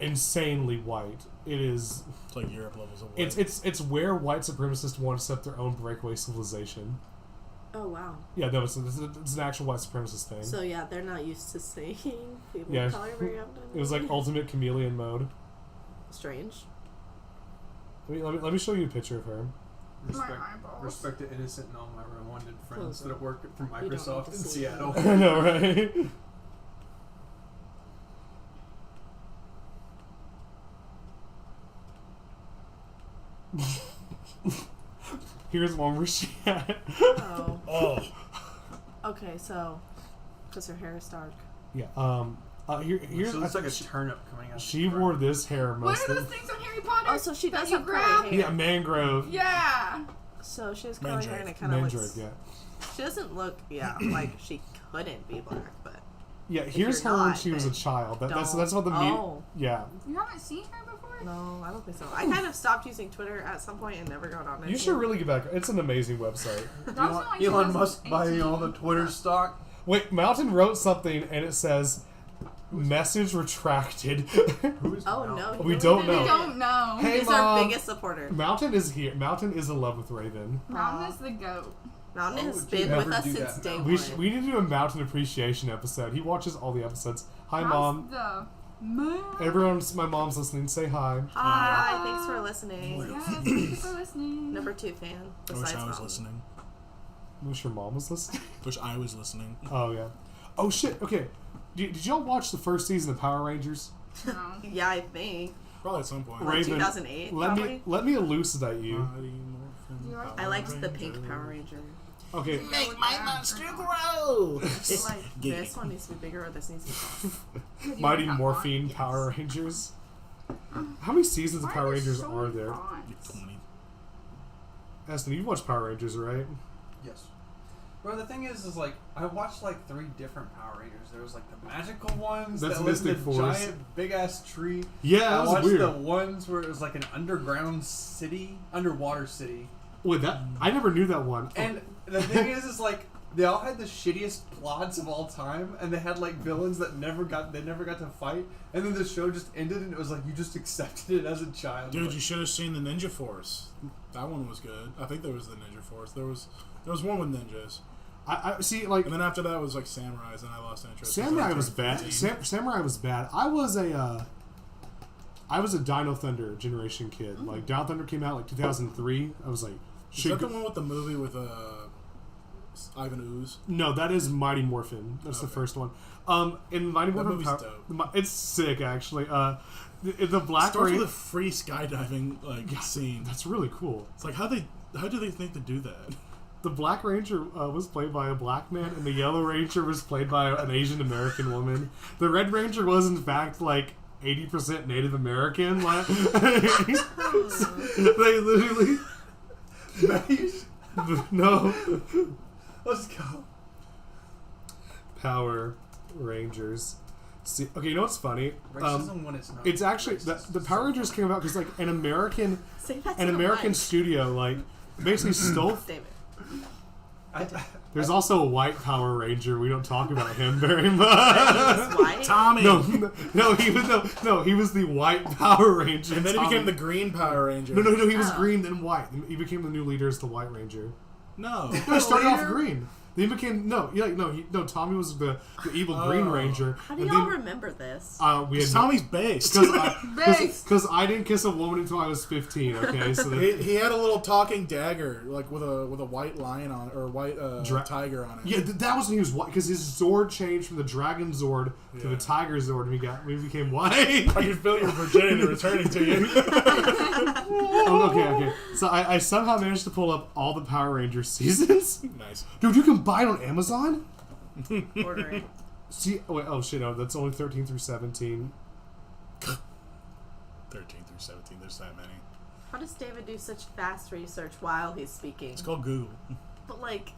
insanely white. It is. It's like Europe levels of white. It's where white supremacists want to set their own breakaway civilization. Oh, wow. Yeah, no, it's an actual white supremacist thing. So, yeah, they're not used to seeing people Yeah, of color very often. it was like ultimate chameleon mode. Strange. Let me show you a picture of her. Respect, eyeballs. respect to innocent and all my Rwandan friends Closer. that work for You don't need Microsoft to in see Seattle. that. I know, right? Here's one where she had. Oh. Oh. Okay, so, because her hair is dark. Yeah. Here's. She looks like a she, turnip coming out. she wore this hair What most are of. those things on Harry Potter? Oh, so she that does you have curly grab? hair. Yeah, mangrove. Yeah. So she has curly hair and it Mandrake. kind of Mandrake. looks... Yeah. She doesn't look, like she couldn't be black, but... Yeah. Here's her you're when not, she was a then child. That's don't. what the Oh. Yeah. You haven't seen her before? No, I don't think so. I kind of stopped using Twitter at some point and never got on it. You should really get back. It's an amazing website. That was in, like, Elon Musk buying 2018. all the Twitter stock. Wait, Mountain wrote something and it says, "Message retracted." Who's Oh, Mel? no. he We really don't did know. We it. don't know. Hey, He's Mom. our biggest supporter. Mountain is here. Mountain is in love with Raven. Mountain is the goat. Mountain Why has would you been with ever us do since that? day We one. we need to do a Mountain appreciation episode. He watches all the episodes. Hi, Mom. The moon. My mom's listening. Say hi. Hi, thanks for listening. Yes, thank you for listening. Number 2 fan. I wish Besides I was Mountain. listening. Wish your mom was listening. Wish I was listening. Oh yeah. Oh shit. Okay. Did y'all watch the first season of Power Rangers? No. Yeah, I think. Probably at some point. Like Raven, 2008, Let probably. me elucidate you. Mighty Morphin You like- I liked the Ranger. pink Power Ranger. Okay. Make my monster grow. Like, Get this it. one needs to be bigger or this needs to be smaller. Mighty Yes. Morphine Power Rangers. How many seasons of Why Power are there Rangers so are many there? fonts? 20. Aston, you watched Power Rangers, right? Yes. Well, the thing is like I watched like 3 different Power Rangers. There was like the magical ones That's that lived in Mystic the Force. giant big ass tree. Yeah, that I was watched weird. the ones where it was like an underground city, underwater city. Wait, that I never knew that one. And the thing is like they all had the shittiest plots of all time, and they had like villains that never got to fight. And then the show just ended, and it was like you just accepted it as a child. Dude, Like, you should have seen the Ninja Force. That one was good. I think there was the Ninja Force. There was one with ninjas. I see, like And then after that was like samurais, and I lost interest. Samurai Because was I turned bad. 15. Samurai was bad. I was a Dino Thunder generation kid. Like Dino Thunder came out like 2003. I was like, Is should that the go- one with the movie with Ivan Ooze? no, that is Mighty Morphin. That's the Okay. first one. In Mighty That Morphin, movie's dope. It's sick actually. The Black Starts Ranger. with a free skydiving scene. That's really cool. It's like how do they think to do that? The Black Ranger was played by a black man, and the Yellow Ranger was played by an Asian American woman. The Red Ranger was, in fact, like 80% Native American. Like, they literally. No. let's go. Power Rangers. See, okay, you know what's funny? Racism when it's not. It's actually the Power Rangers came about because like an American Say that to an the American mic. studio like basically stole. David. There's also a white Power Ranger. We don't talk about him very much. That's white. Tommy. No, he was the white Power Ranger. And then he Tommy. became the Green Power Ranger. No, he was Oh. green then white. He became the new leader as the White Ranger. No. No, he started off green. Then he became Tommy was the evil Green Ranger. How do and y'all then, remember this? we had Tommy's based. because I didn't kiss a woman until I was 15. Okay, so He had a little talking dagger, like with a white lion on it, or white tiger on it. yeah, that was when he was white because his Zord changed from the Dragon Zord to the Tiger Zord, and we became white. I can feel your virginity returning to you. Okay. So I somehow managed to pull up all the Power Rangers seasons. Nice. Dude, you can buy it on Amazon. Order it. See, wait, oh shit, no, that's only 13 through 17. 13 through 17. There's that many. How does David do such fast research while he's speaking? It's called Google. But like,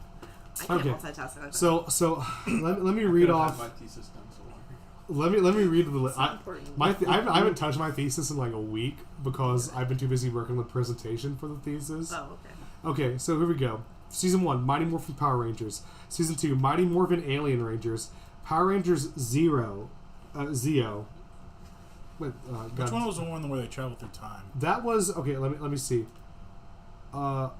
I can't Okay. multitask. Like that. So let me read off. My thesis done so long. Let me read the It's important. I haven't touched my thesis in like a week because I've been too busy working with presentation for the thesis. Oh, okay. Okay, so here we go. Season 1, Mighty Morphin Power Rangers. Season 2, Mighty Morphin Alien Rangers. Power Rangers Zeo. Wait, Which one was the one where they traveled through time? That was okay. Let me see. Power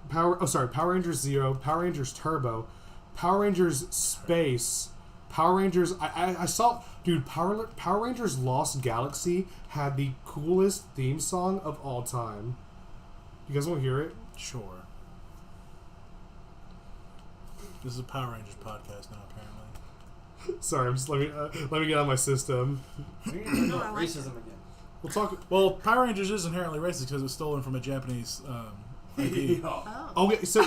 Rangers Zero, Power Rangers Turbo, Power Rangers Space, Power Rangers. I saw, dude. Power Rangers Lost Galaxy had the coolest theme song of all time. You guys want to hear it? Sure. This is a Power Rangers podcast now, apparently. Sorry, let me get on my system. We're gonna talk about racism again. We'll talk. Well, Power Rangers is inherently racist because it was stolen from a Japanese IP. Oh. Okay, so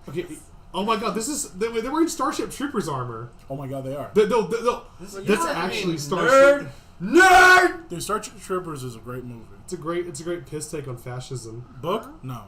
okay. Oh my God, they're wearing Starship Troopers armor. Oh my god, they are. That's actually Starship. Nerd! Dude, Starship Troopers is a great movie. It's a great piss take on fascism. Book? No.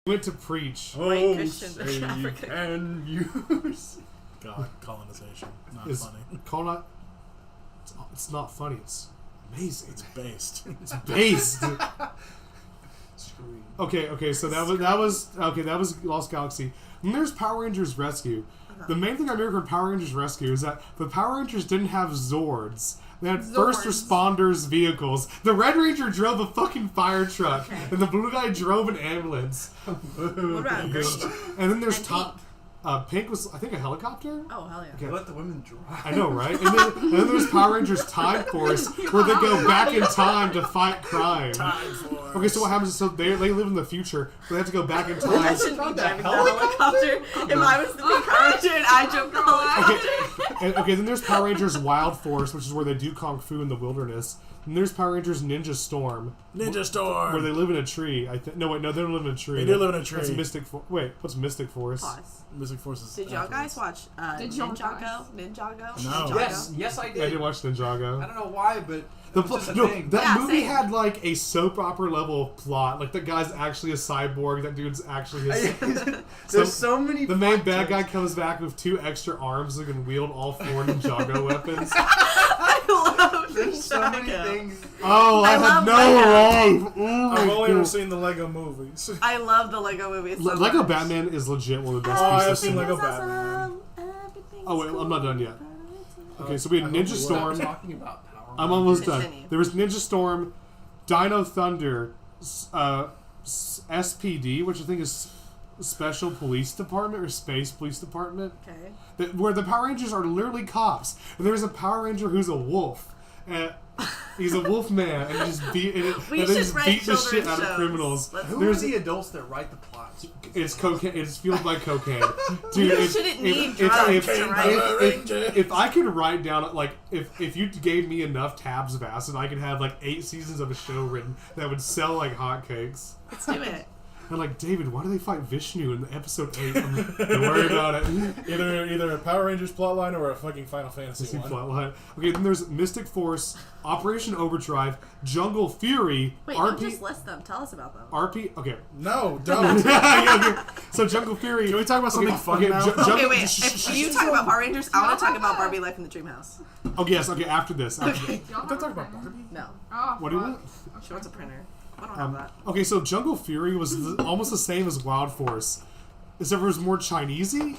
Went to preach. White Christian say you Africa. can use. God, colonization. Not Is funny. It's not funny. It's amazing. It's based. It's based. Screwing. Okay. So that was Lost Galaxy. And there's Power Rangers Rescue. The main thing I remember from Power Rangers Rescue is that the Power Rangers didn't have Zords. They had first responders vehicles. The Red Ranger drove a fucking fire truck, and the blue guy drove an ambulance. What about green? And then there's And Top. Pink was, I think, a helicopter? Oh, hell yeah. Okay. Let the women drive. I know, right? And then there's Power Rangers Time Force, where they go back in time to fight crime. Time for. Okay, so what happens is, so they live in the future, but they have to go back in I time. shouldn't be driving the helicopter. If I was the big Power Ranger and I jumped the helicopter. Okay, then there's Power Rangers Wild Force, which is where they do Kung Fu in the wilderness. And there's Power Rangers Ninja Storm, Ninja Storm. where they live in a tree. No, they don't live in a tree. They do live in a tree. That's Mystic Wait, what's Mystic Force? Pause. Mystic Forces. Did y'all guys watch Did y'all Ninjago? guys? Ninjago? No. Ninjago? Yes, I I did. did watch Ninjago. I don't know why, but it was just a thing. That Yeah, movie same. had like a soap opera level plot. Like the guy's actually a cyborg. That dude's actually his. There's so many. The main plot bad guy twists. comes back with 2 extra arms that can wield all 4 Ninjago weapons. I love There's so many Ninjago. things. Oh, I, I had love no Lego. life. Oh my I've only ever God. seen the Lego movies. I love the Lego movies so Lego much. Batman is legit one of the best Oh, I pieces. have seen of Lego cinema. Batman. Oh wait, I'm not done yet. Okay, so we had Ninja Stop Storm. talking about Power I'm almost done. Continue. There was Ninja Storm, Dino Thunder, SPD, which I think is special police department or space police department Okay. where the Power Rangers are literally cops, and there's a Power Ranger who's a wolf. And he's a wolf man, and he just beat and We they should just write beat the shit children's out of shows. criminals. Let's- Who are There's the adults that write the plots? it's cocaine. It's fueled by cocaine, dude. You shouldn't need drugs to write. If I could write down like if you gave me enough tabs of acid, I could have like 8 seasons of a show written that would sell like hotcakes. Let's do it. And like, David, why do they fight Vishnu in episode 8? Don't worry about it. Either a Power Rangers plotline or a fucking Final Fantasy one. Plotline. Okay, then there's Mystic Force, Operation Overdrive, Jungle Fury, Wait, don't RP. just list them. Tell us about them. RP. Okay. No, don't. Yeah, okay. So Jungle Fury. Can we talk about something fun now? Okay, wait. If you talk about Power Rangers, I want to talk about Barbie Life in the Dreamhouse. Okay, yes. Okay, after this. Okay. Y'all Don't have talk a about printer? Barbie. No. Oh, What do you fuck. want? She wants a printer. I don't have that. Okay, so Jungle Fury was almost the same as Wild Force, except it was more Chinesey.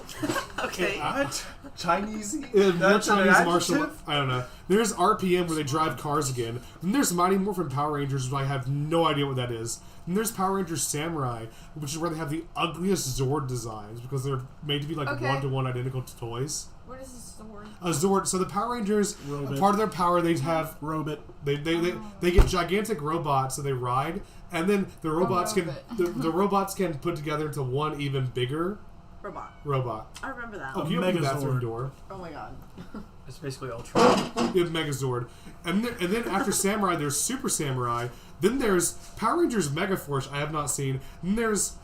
Okay. What? Chinese? More That's an Chinese martial. adjective? I don't know. There's RPM where they drive cars again. Then there's Mighty Morphin Power Rangers, which I have no idea what that is. Then there's Power Rangers Samurai, which is where they have the ugliest Zord designs because they're made to be like Okay. 1-to-1 identical to toys. What is this sword? A Zord. So the Power Rangers, Robot. part of their power, they have Robot. they get gigantic robots that they ride, and then the robots can Robot. the robots can put together into one even bigger Robot. robot. I remember that. Oh, you open the bathroom Megazord. door. Oh my god. It's basically Ultra. You have Megazord, and then after Samurai, there's Super Samurai. Then there's Power Rangers Mega Force. I have not seen. Then there's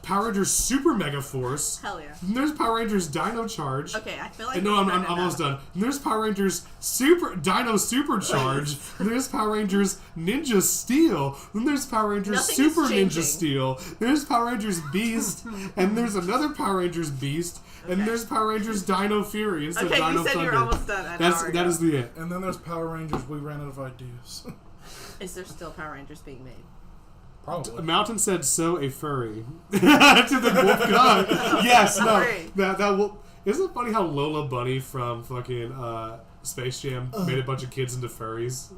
Power Rangers Super Mega Force. Hell yeah. Then there's Power Rangers Dino Charge. Okay, I feel like. And no, I'm we've done it almost now. done. And there's Power Rangers Super Dino Supercharge. And there's Power Rangers Ninja Steel. Then there's Power Rangers Nothing is Super Ninja changing. Steel. There's Power Rangers Beast. And there's another Power Rangers Beast. And Okay. there's Power Rangers Dino Fury instead Okay, of Dino you said Thunder. you're almost done. An hour That ago. is the end. And then there's Power Rangers. We ran out of ideas. Is there still Power Rangers being made? Probably. Mountain said, "So a furry." To the wolf god. Yes, no. Furry. That will. Isn't it funny how Lola Bunny from fucking Space Jam made a bunch of kids into furries?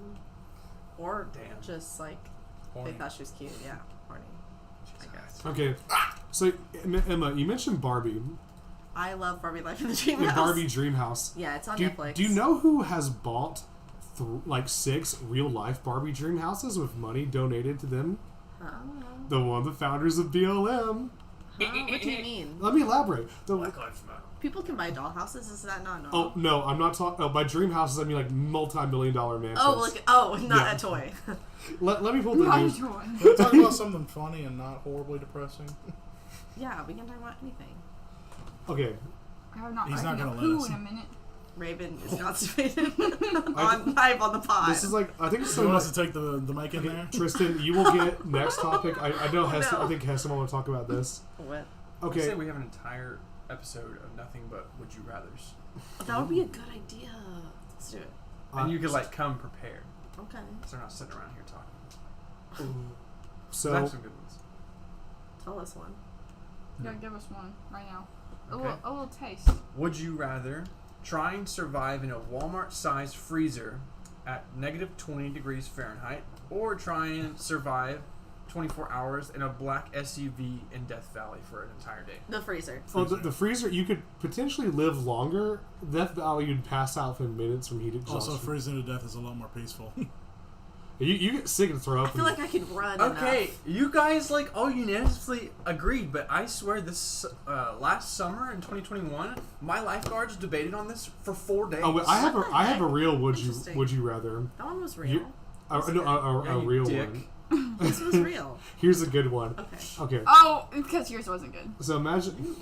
Or Damn. just like Horny. they thought she was cute? Yeah, horny. I guess. Okay, so Emma, you mentioned Barbie. I love Barbie Life in the The Dreamhouse. Barbie Dreamhouse. Yeah, it's on Do Netflix. you know who has bought like 6 real life Barbie dream houses with money donated to them? Oh. The the founders of BLM. Huh? What do you mean? Let me elaborate. People can buy doll houses. Is that not Oh normal? no, I'm not talking. Oh, by dream houses I mean like multi-million-dollar mansions. Oh, like not Yeah. a toy. Let me pull the Not news. enjoying. Can we talk about something funny and not horribly depressing? Yeah, we can talk about anything. Okay, I have not He's not written gonna a let poo us. in a minute. Raven is constipated on live on the pod. this is like I think So so. you want us to take the mic in there? Tristan, you will get next topic. I know Hester. no. I think Hester will want to talk about this. What? I say Okay, we have an entire episode of nothing but would you rather's, That would be a good idea. Let's do it. and you could like come prepared, Okay. so they're not sitting around here talking. I so have some good ones. Tell us one. Yeah, give us one right now. Okay. A little taste. Would you rather try and survive in a Walmart-sized freezer at negative 20 degrees Fahrenheit, or try and survive 24 hours in a black SUV in Death Valley for an entire day? The freezer. oh, the freezer. You could potentially live longer. Death Valley, you'd pass out within minutes from heat exhaustion. Also, freezing to death is a lot more peaceful. You get sick and throw up. I feel like I could run. Okay, enough. you guys like all unanimously agreed, but I swear this last summer in 2021, my lifeguards debated on this for 4 days. Oh, wait, I have a real Interesting. would you rather. That one was real. You- no, a Yeah, you real dick. one. This was real. Here's a good one. Okay. Okay, Oh, because yours wasn't good. so imagine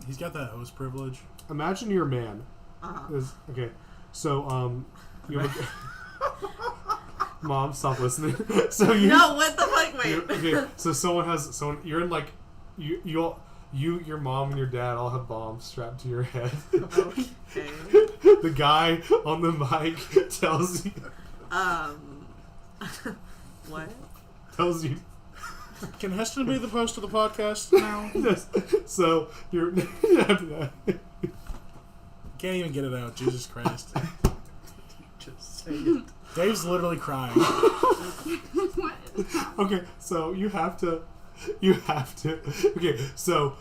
He's got that host privilege. you're a man. Uh-huh. Okay, so you have a, Mom, stop listening. So you No, what the fuck? you- Wait. okay, so someone you're in like your mom and your dad all have bombs strapped to your head. Okay. The guy on the mic tells you What? Can Heston be the host of the podcast now? Yes. So you're Can't even get it out. Jesus Christ. Just say it. Dave's literally crying. What? okay. So you have to You have to. Okay, so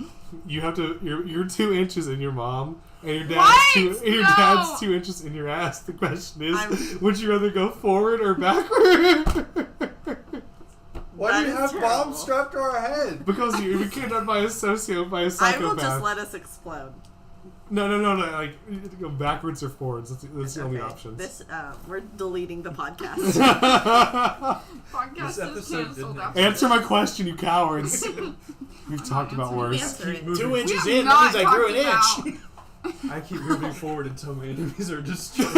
you have to. You're 2 inches in your mom, and your dad's What? dad's No. 2 inches in your ass. The question is, I'm- would you rather go forward or backward? Why That do you is have terrible. bombs strapped to our head? Because you became done by a sociopath, by a I psychopath. will just let us explode. No. Like you have to go backwards or forwards. That's the only Okay, options. This we're deleting the podcast. Podcast This is episode canceled didn't after Answer my this. question, you cowards. We've talked about worse. Answer it. 2 inches We have in, not that means I grew an talked inch. I keep moving forward until my enemies are destroyed.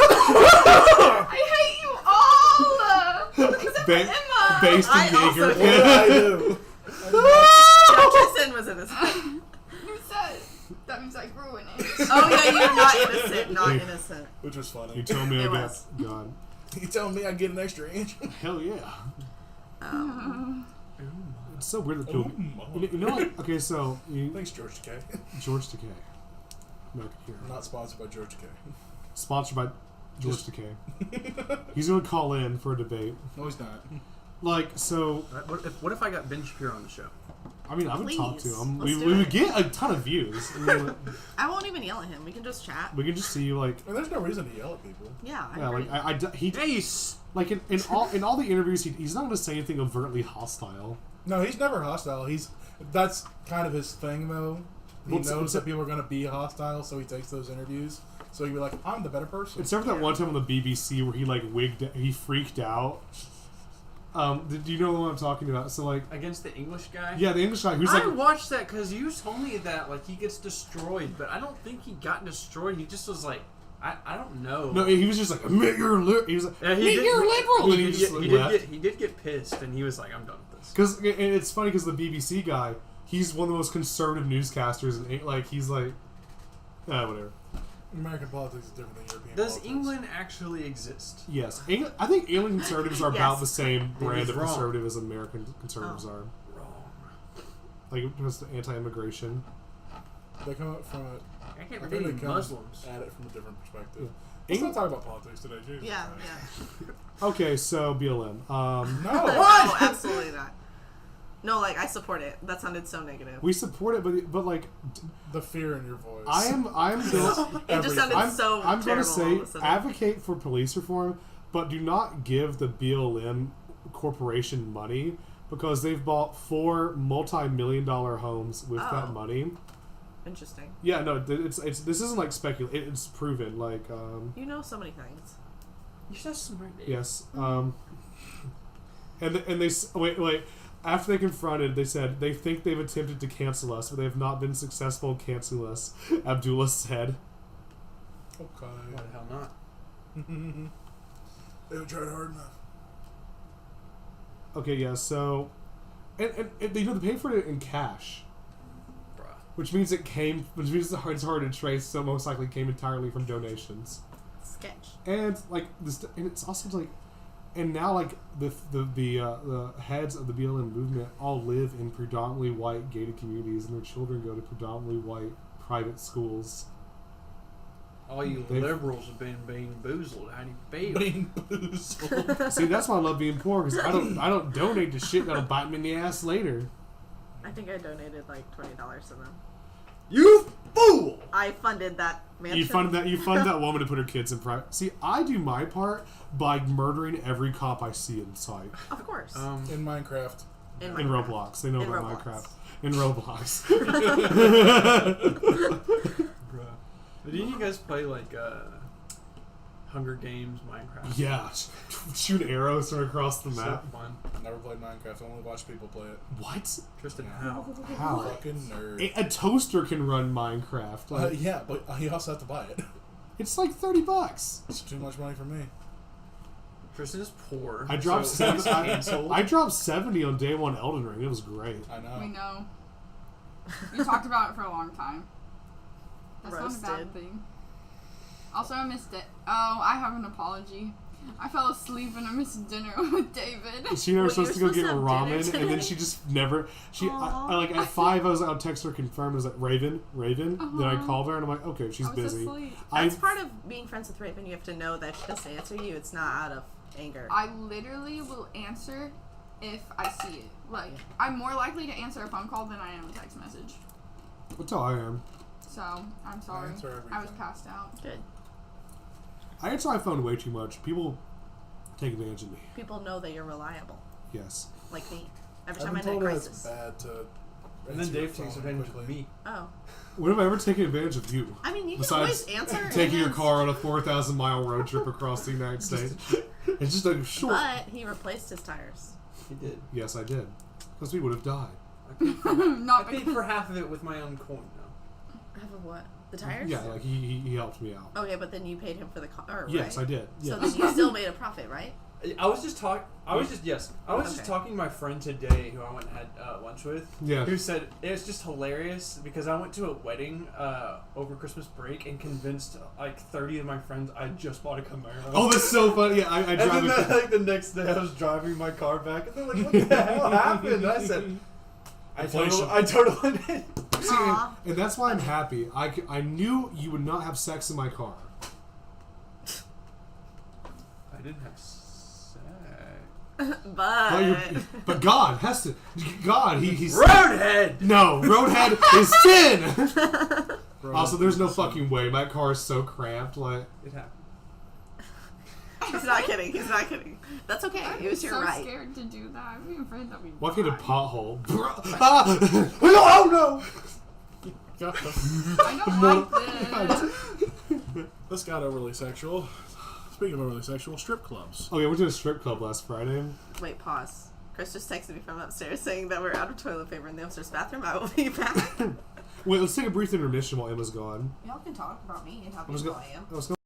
I hate you all! Except for Ba- Emma! based in I also Jaeger. hate I do. Jefferson was innocent. You said that means I grew an inch. Oh yeah, you're not innocent. Not innocent. Which was funny. You told me I It got was. God. You telling me I get an extra inch? Hell yeah. It's so weird that people. Oh, You know what? Okay, so Thanks, George Takei. George Takei. Back here. Not sponsored by George Takei. Sponsored by George Takei. He's gonna call in for a debate. No, he's not. Like, so, What if I got Ben Shapiro on the show? I mean, I would talk to Please, him. let's We do would it. get a ton of views. I mean, I won't even yell at him. We can just chat. we can just see you, like, I mean, there's no reason to yell at people. Yeah, I yeah, agree. like, he, Ace! like, in all the interviews, he's not gonna say anything overtly hostile. No, he's never hostile. That's kind of his thing, though. He What's- knows what's that that- people are going to be hostile, so he takes those interviews. So he'd be like, I'm the better person. Except for that one time on the BBC where he, like, he freaked out. Do you know what I'm talking about? So, like, Against the English guy? yeah, the English guy who's I like, watched that because you told me that like he gets destroyed, but I don't think he got destroyed. He just was like, I don't know. no, he was just like, admit you're he was like, Yeah, admit you're liberal, and he just like, left. he did get pissed, and he was like, I'm done with this. Because it's funny because the BBC guy, he's one of the most conservative newscasters, and like he's like, whatever. American politics is different than European Does politics. England actually exist? Yes, I think England conservatives are about Yes. the same brand he's of wrong. conservative as American conservatives Oh. are. Wrong. Like just anti-immigration. They come up from it. I can't I believe think they come Muslims. at it from a different perspective. Yeah. Let's not talk about politics today, Jesus. Yeah, Christ. yeah. Okay, so BLM. No. No, absolutely not. No, like I support it. That sounded so negative. We support it, but like, The fear in your voice. I'm gonna, It just sounded I'm so going to terrible all say of a sudden. advocate for police reform, but do not give the BLM corporation money because they've bought 4 multi-million-dollar homes with that Oh. money. Interesting. Yeah, no, it's this isn't like speculation. It's proven. Like, You know so many things. You're so smart. Dave. yes, and they wait. After they confronted, they said they think they've attempted to cancel us, but they have not been successful in canceling us. Abdullah said. Why Okay. the hell not? They haven't tried hard enough. Okay, yeah. So, and they they paid for it in cash. Bruh. Which means it's hard to trace, so most likely came entirely from donations. Sketch. And like this, and it's also like, and now like the heads of the BLM movement all live in predominantly white gated communities, and their children go to predominantly white private schools. All you They've- liberals have been being boozled. How do you feel? Being boozled. See, that's why I love being poor because I don't donate to shit that'll bite me in the ass later. I think I donated like $20 to them. You fool! I funded that mansion. You fund that woman to put her kids in private. See, I do my part by murdering every cop I see in sight. Of course. In Minecraft. In Roblox, they know In about Roblox. Minecraft. In Roblox. Bruh. Didn't you guys play like Hunger Games, Minecraft? Yeah, shoot arrows from across the So map. fun. Never played Minecraft. Only watched people play it. What? Tristan, how? How? Fucking nerd. A toaster can run Minecraft. Like, Yeah, but you also have to buy it. it's like $30. It's too much money for me. Tristan is poor. I dropped so he's 70. canceled. I dropped 70 on day one Elden Ring. It was great. I know. We know. We talked about it for a long time. That's not a Roasted. bad thing. Also, I missed it. Oh, I have an apology. I fell asleep and I missed dinner with David. She and I were Well, you supposed to were go get supposed to have dinner ramen, and then today. she just never. Aw. I like at 5, I was out text her confirmed. I was like Raven. Then I called her and I'm like, okay, she's I was busy. asleep. That's part of being friends with Raven. You have to know that she doesn't answer you. It's not out of anger. I literally will answer if I see it. Like, I'm more likely to answer a phone call than I am a text message. That's how I am. So, I'm sorry. answer everything. I was passed out. Good. I answer my phone way too much. People take advantage of me. People know that you're reliable, Yes. like me. Every I've time been I'm in a told it's crisis. bad to. And then answer your Dave takes phone advantage quickly. of me. Oh, When have I ever taken advantage of you? I mean, you can Besides always answer. taking your and- car on a 4,000-mile road trip across the United States. It's just a short. But he replaced his tires. He did. Yes, I did. Because we would have died. I paid for, I Not paid because for half of it with my own coin, though. Have a what? The tires? Yeah, like he helped me out. Okay, but then you paid him for the car. Yes, right? I did. So Yes. then you still made a profit, right? I was just talking. I was just Okay. talking to my friend today, who I went and had lunch with. Yeah. Who said it was just hilarious because I went to a wedding over Christmas break and convinced like 30 of my friends I just bought a Camaro. Oh, that's so funny. Yeah, I and drive then a like the next day I was driving my car back and they're like, "What the hell happened?" And I said, Inflation. I totally did. See, Aw. and that's why I'm happy. I knew you would not have sex in my car. I didn't have sex. But God has to. God, he's Roadhead. no Roadhead is sin. Bro, Also, there's no fucking way. My car is so cramped. Like, It happened. He's not kidding. He's not kidding. That's okay. I'm It was your so right. scared to do that. I'm afraid that we. what kind of die. pothole? Oh no! I don't like this. This got overly sexual. Speaking of overly sexual, strip clubs. Oh yeah, we went to a strip club last Friday. Wait, pause. Chris just texted me from upstairs saying that we're out of toilet paper in the upstairs bathroom. I will be back. Wait, let's take a brief intermission while Emma's gone. Y'all can talk about me and how I was beautiful go- I am. I was going.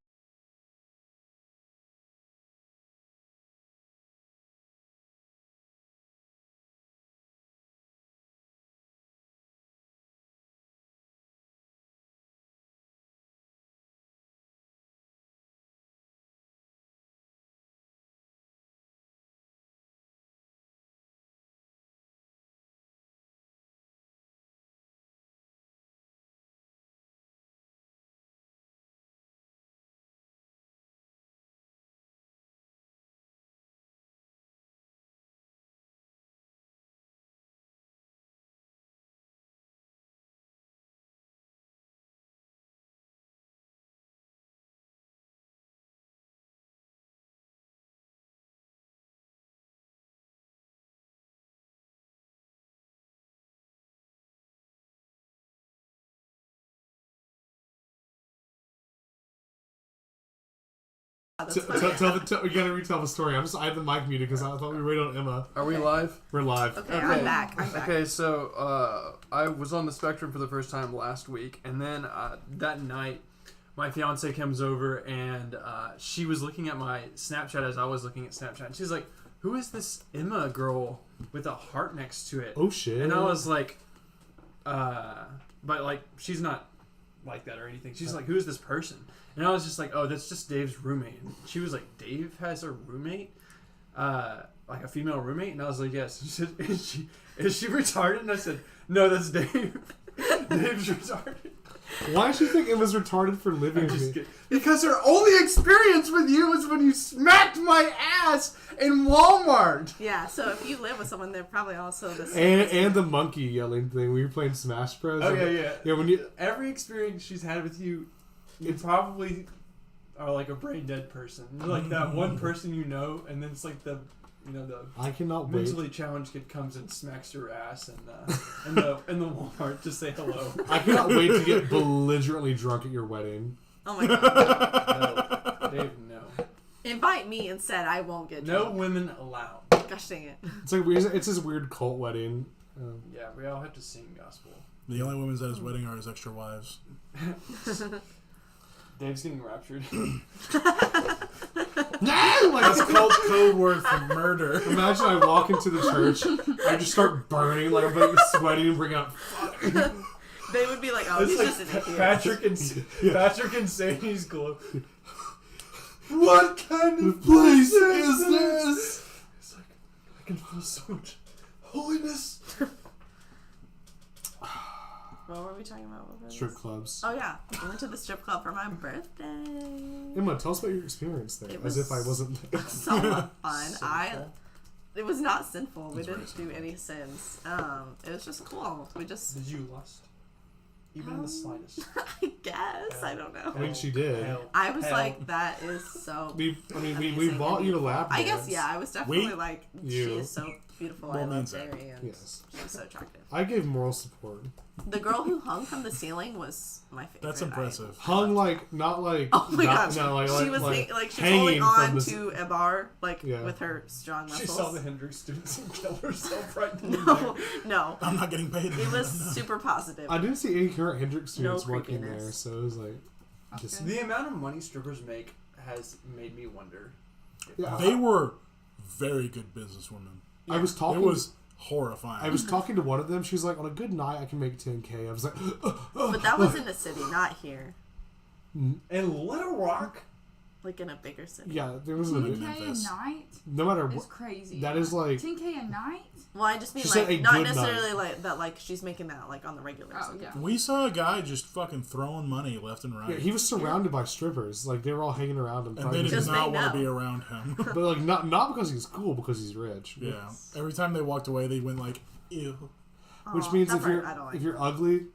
That's We gotta retell the story. I have the mic muted because I thought we were waiting on Emma. Are we live? We're live. Okay, I'm back. I'm back. Okay, so I was on the spectrum for the first time last week, and then that night, my fiance comes over and she was looking at my Snapchat as I was looking at Snapchat, and she's like, "Who is this Emma girl with a heart next to it?" Oh shit. And I was like, but like she's not like that or anything. She's like, "Who is this person?" And I was just like, "Oh, that's just Dave's roommate." And she was like, "Dave has a roommate, like a female roommate?" And I was like, "Yes." She said, "Is she retarded?" And I said, "No, that's Dave. Dave's retarded." Why does she think Emma's retarded for living with me? Because her only experience with you was when you smacked my ass in Walmart. Yeah, so if you live with someone, they're probably also the same. And the monkey yelling thing. We were playing Smash Bros. Oh yeah. Yeah, when you Every experience she's had with you, you probably are like a brain dead person. You're like that one person you know, and then it's like the I cannot wait. mentally challenged kid comes and smacks your ass in the Walmart to say hello. I cannot wait to get belligerently drunk at your wedding. Oh my god. No, Dave, no. Invite me instead. I won't get No drunk. women allowed. Gosh dang it. It's like weird. It's this weird cult wedding. Yeah, we all have to sing gospel. The only women at his wedding are his extra wives. Dave's getting raptured. No! Like, That's called code word for murder. imagine I walk into the church, I just start burning, like I'm like sweating and bring out. They would be like, oh, he's It's just an like idiot. Patrick and Sadie's glow. What kind of place is this? It's like, I can feel so much holiness. What were we talking about? What was Strip this? clubs. Oh yeah, I went to the strip club for my birthday. Emma, tell us about your experience there. It As if I was- wasn't there. So fun. It was not sinful. We That's didn't do any sins. It was just cool. We just, Did you lust? Even in the slightest. I guess, I don't know. I mean, she did. Hell. I was Hell. like, that is so. We amazing bought and you a beautiful. lap I guess, dance. yeah. I was definitely We- like, You. she is so beautiful. I Well, love means that. Mary, and Yes. she's so attractive. I gave moral support. The girl who hung from the ceiling was my favorite. That's impressive. Hung like, not like. Oh my not, gosh! No, like, she was like, like she's hanging holding from on the- to a bar, like Yeah. with her strong muscles. She saw the Hendrix students and killed herself right then and No, there. no. I'm not getting paid. It was super positive. I didn't see any current Hendrix students No working creepiness. there, so it was like. Just, The amount of money strippers make has made me wonder. yeah, They were very good businesswomen. I was talking. It was horrifying. I was talking to one of them. She's like, on a good night, I can make 10K. I was like, But that was in the city, not here. In Little Rock, Like in a bigger city. yeah, there was a 10K a Memphis. night no matter is what. crazy. That is like 10K a night? Well, I just mean She said a like not good necessarily night. like that. Like she's making that like on the regular. or Oh, something. yeah. We saw a guy just fucking throwing money left and right. yeah, he was surrounded by strippers. Like they were all hanging around him. and probably they did Because just- they not want know. to be around him. but like not because he's cool, because he's rich. Yeah. Every time they walked away, they went like, ew. Which Aw, means that if you're part I don't like. if you're ugly,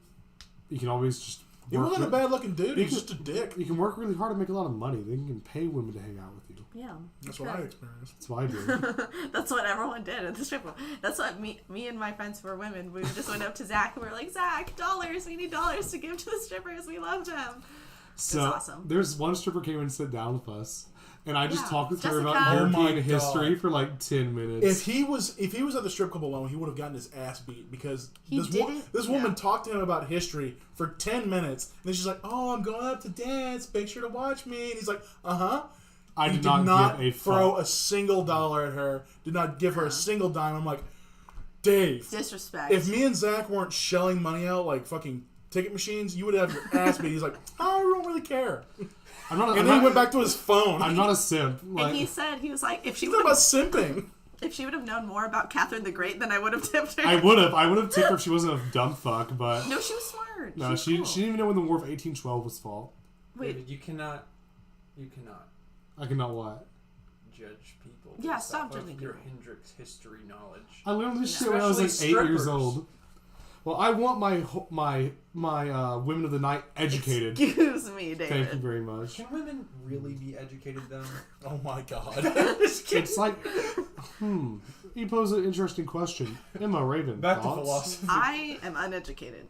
you can always just. He work wasn't a re- bad looking dude. You He's just a dick. You can work really hard and make a lot of money. Then you can pay women to hang out with you. Yeah. That's what I experienced. That's what I do. That's what everyone did at the strip club. That's what me and my friends who were women, we just went up to Zach and we were like, Zach, dollars, we need dollars to give to the strippers. We love them. So awesome. there's one stripper came and sit down with us, and I just Yeah. talked with her Jessica. about Oh my European history God. for like 10 minutes. If he was at the strip club alone, he would have gotten his ass beat because He didn't- this woman yeah. talked to him about history for 10 minutes, and then she's like, "Oh, I'm going up to dance. Make sure to watch me." And he's like, I He did not give a throw fuck. a single dollar at her. Did not give her a single dime. I'm like, Dave, Disrespect. if me and Zach weren't shelling money out like fucking ticket machines, you would have your ass beat. He's like, I don't really care. I'm not. And I'm then he not, went back to his phone. I'm not a simp. Like, and he said, he was like, if she He's would talking have about simping. if she would have known more about Catherine the Great, then I would have tipped her. I would have tipped her if she wasn't a dumb fuck, but No, she was smart. no, was she cool. didn't even know when the War of 1812 was fought. Wait, David, you cannot I cannot what? judge people. Yeah, based stop off of judging your people. Hendrix history knowledge. I learned this Yeah. shit when I was like Especially 8 years strippers. old. Well, I want my women of the night educated. Excuse me, David. Thank you very much. Can women really be educated though? Oh my god. It's like, you pose an interesting question. Emma Raven, Back to thoughts? philosophy. I am uneducated.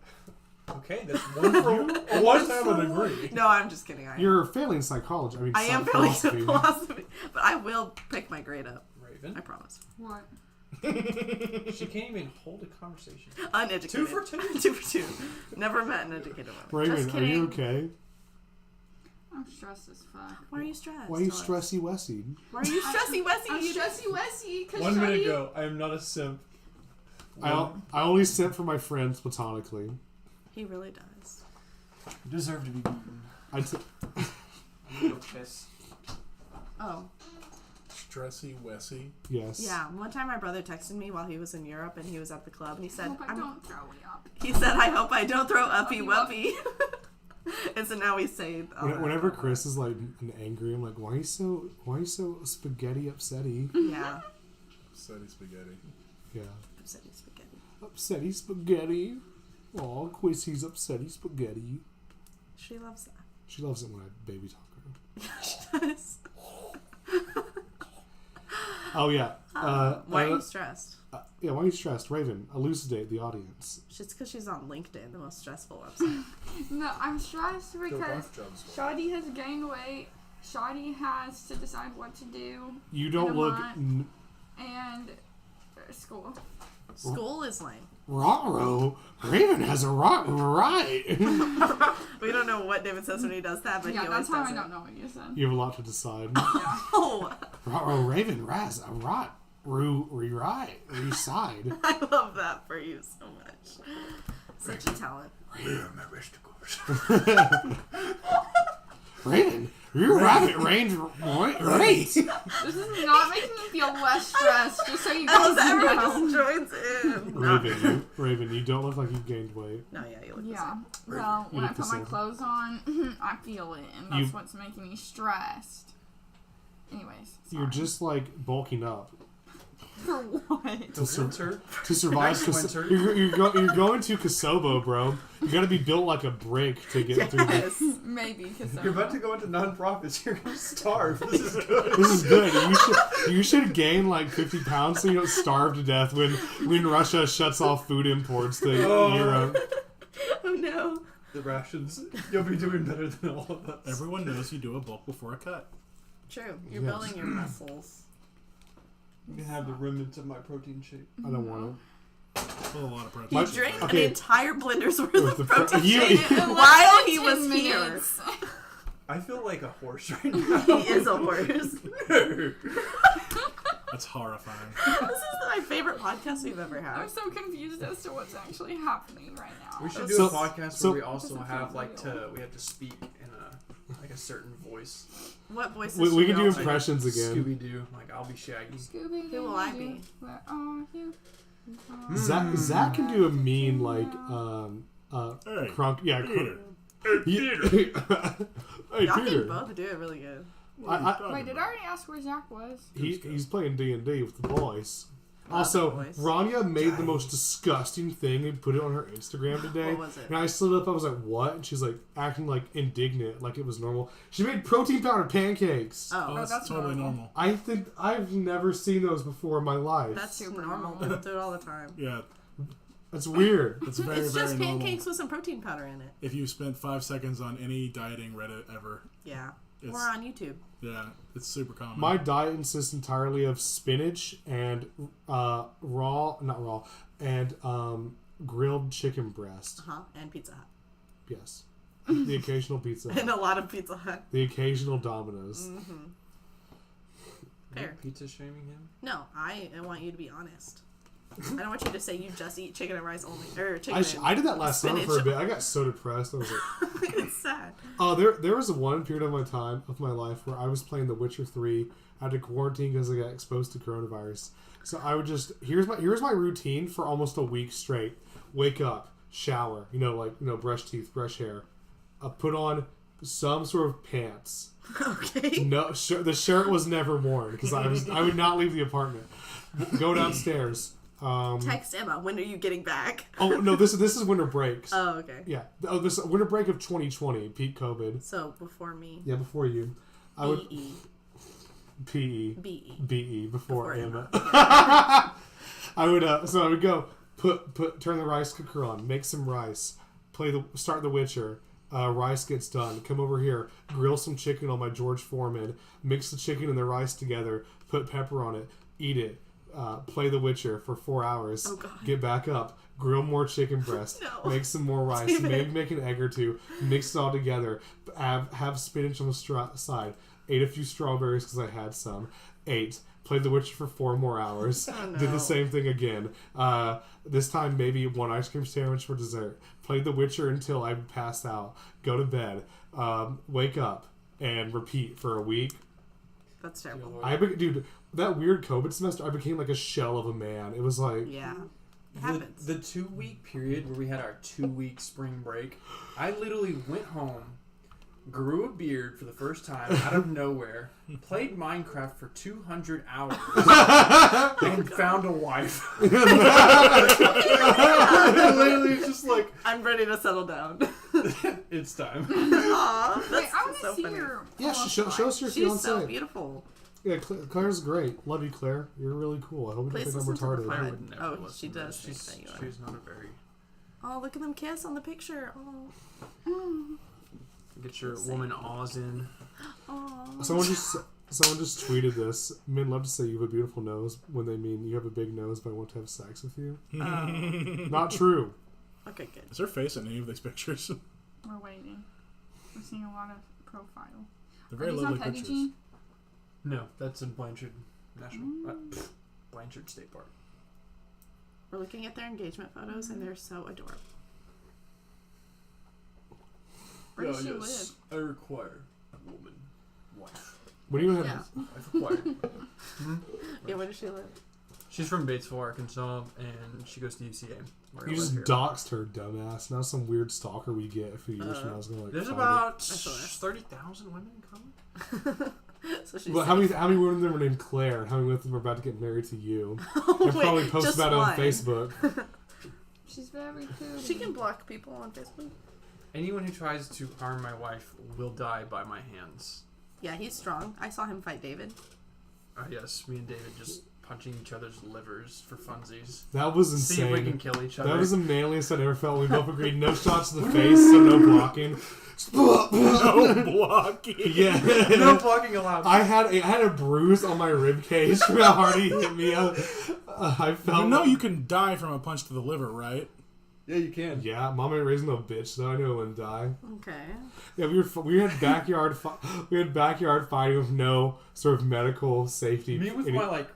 Okay, that's one for One have a degree. No, I'm just kidding. I You're failing psychology. I am failing philosophy. philosophy, but I will pick my grade up. I Raven. promise. What? She can't even hold a conversation. Uneducated. 2 for 2. 2 for 2. Never met an educated woman. Raven, Just are kidding. you okay? I'm stressed as fuck. Why are you stressed? Why are you Tell us. stressy Wessy? Why are you stressy, Wessie? I'm You stressy Wessy because 1 minute ago, I am not a simp. I only sent for my friends platonically. He really does. You deserve to be beaten. I t- I'm gonna go piss. Oh, Stressy Wessy. yes. yeah. One time my brother texted me while he was in Europe and he was at the club and he I said, hope I don't throw it up. he said, I hope I don't throw uppy Uppy wuppy. And so now we say, Whenever Chris is like angry, I'm like, why are you so spaghetti upsetty? yeah. Upsetty spaghetti. Yeah. Upsetty spaghetti. Upsetty spaghetti. Aw, Quissy's upsetty spaghetti. She loves that. She loves it when I baby talk her. She does. Oh yeah. Why are you stressed? Yeah, why are you stressed? Raven, elucidate the audience. It's because she's on LinkedIn, the most stressful website. No, I'm stressed because Shadi has gained weight. Shadi has to decide what to do. You don't And look I'm and school. School is lame. Raro. Raven has a rock right. We don't know what David says when he does that, but Yeah, he always that's how does I it. don't know what you said. You have a lot to decide. Oh, Raro Raven Raz a rot. Rewrite. Reside. I love that for you so much. Such a talent. Raven. Your rabbit range great. This is not making me feel less stressed, just so you Oh, guys everyone know. just joins in. Raven, you don't look like you've gained weight. No, yeah, you look the Yeah. same. Well, You when I look the put my same. clothes on, I feel it, and that's You- what's making me stressed. Anyways, You're sorry. just like bulking up For what? to, sur- Winter. to survive. Nice winter. You're going to Kosovo, bro. You gotta be built like a brick to get through this. Yes. Maybe, because You're about to go into non-profits. You're gonna starve. This is good. This is good. You should gain like 50 pounds so you don't starve to death when Russia shuts off food imports to Europe. Oh no. The rations. You'll be doing better than all of us. Everyone knows you do a bulk before a cut. True. You're Yes. building your muscles. You can have the remnants of my protein shake. I don't want Well, a lot of protein. He My- drank okay. an entire blender's worth With of the pro- protein you- shake you- while he 10 was minutes. I feel like a horse right now. here. He is a horse. That's horrifying. This is my favorite podcast we've ever I'm had. so confused as to what's actually happening right now. We should do So- a podcast so- where we also Doesn't have feel like real. we have to speak in a certain voice. What voices We should can do also impressions again. Scooby Doo. Like I'll be Shaggy. Scooby, Who will I be? Where are you? Zach can do a mean like Hey, crunk. Yeah, Peter. Hey, Y'all Peter. can both do it really good. Wait, did I already ask where Zach was? He's playing D&D with the boys. Love Also, the boys. Rania made the most disgusting thing and put it on her Instagram today. What was it? And I stood up, I was like, what? And she's like acting like indignant, like it was normal. She made protein powder pancakes. Oh, Oh, that's, that's totally normal. normal. I think I've never seen those before in my life. that's super Super normal. normal. People do it all the time. Yeah, That's weird. it's very, It's very just normal. pancakes with some protein powder in it. If you spent 5 seconds on any dieting Reddit ever, Yeah. it's Or on YouTube. yeah, it's super common. My diet consists entirely of spinach and grilled chicken breast. Uh-huh. And Pizza Hut. Yes. The occasional pizza. And a lot of Pizza Hut. The occasional Domino's. Mm-hmm. Fair. Pizza shaming him. No, I want you to be honest. I don't want you to say you just eat chicken and rice only. Or chicken I did that last summer for a spinach. bit. I got so depressed. I was like, It's sad. there was one period of my life where I was playing The Witcher 3. I had to quarantine because I got exposed to coronavirus. So I would just here's my routine for almost a week straight. Wake up, shower, brush teeth, brush hair, put on some sort of pants. Okay. No, the shirt was never worn because I would not leave the apartment. Go downstairs. Text Emma. When are you getting back? Oh no, this is winter breaks. Oh, okay. Yeah. Oh, this winter break of 2020, peak COVID. So before me. Yeah, before you. I would B-E. PE. B-E. BE before Before Emma. I would go turn the rice cooker on, make some rice, start The Witcher. Rice gets done. Come over here, grill some chicken on my George Foreman, mix the chicken and the rice together, put pepper on it, eat it. Play The Witcher for 4 hours. Oh, God. Get back up. Grill more chicken breast. No. Make some more rice. Damn it. Maybe make an egg or two. Mix it all together. Have spinach on the side. Ate a few strawberries because I had some. Ate. Played The Witcher for 4 more hours. Oh, no. Did the same thing again. This time maybe one ice cream sandwich for dessert. Played The Witcher until I passed out. Go to bed. Wake up. And repeat for a week. That's terrible. Dude, that weird COVID semester, I became like a shell of a man. It was like, Yeah. It happens. The 2-week period where we had our 2-week spring break, I literally went home, grew a beard for the first time out of nowhere, played Minecraft for 200 hours, and found a wife. Literally just like, I'm ready to settle down. it's time. Aw, Wait, that's I want so to see funny. your. yeah, show us your She's fiance. so beautiful. Yeah, Claire's great. Love you, Claire. You're really cool. I hope you Please don't think I'm listen to the retarded. fire. I would never Oh, listen she to does this. think that you are. She's not a very... Oh, look at them kiss on the picture. Oh. Get your woman Oz in. Oh. Someone just tweeted this. Men love to say you have a beautiful nose when they mean you have a big nose but I want to have sex with you. Not true. Okay, good. Is her face in any of these pictures? We're waiting. We're seeing a lot of profile. They're Are very these on lovely Peggy pictures. G? No, that's in Blanchard National... Blanchard State Park. We're looking at their engagement photos and they're so adorable. Where does she live? I require a woman. What do you have? Yeah. I've acquired. Yeah, where does she live? She's from Batesville, Arkansas, and she goes to UCA. where I You live just here. doxed her, dumbass. Now some weird stalker we get a few years from now is gonna like. There's find about That's all right. 30,000 women coming. So she's it. Well, how many women of them are named Claire, and how many of them are about to get married to you? Oh, And wait, probably post just about it on one. Facebook. She's very cool. She can block people on Facebook. Anyone who tries to harm my wife will die by my hands. Yeah, he's strong. I saw him fight David. Yes, me and David just punching each other's livers for funsies. That was See if we can insane. kill each other. That was the manliest I'd ever felt. We both agreed no shots to the face, so no blocking. No blocking. Yeah. no blocking allowed. I had a bruise on my rib cage from how hard he hit me. I felt. You know you can die from a punch to the liver, right? Yeah, you can. Yeah, mom ain't raising no bitch, though. I knew I wouldn't die. Okay. Yeah, we had backyard fighting with no sort of medical safety. Me with my like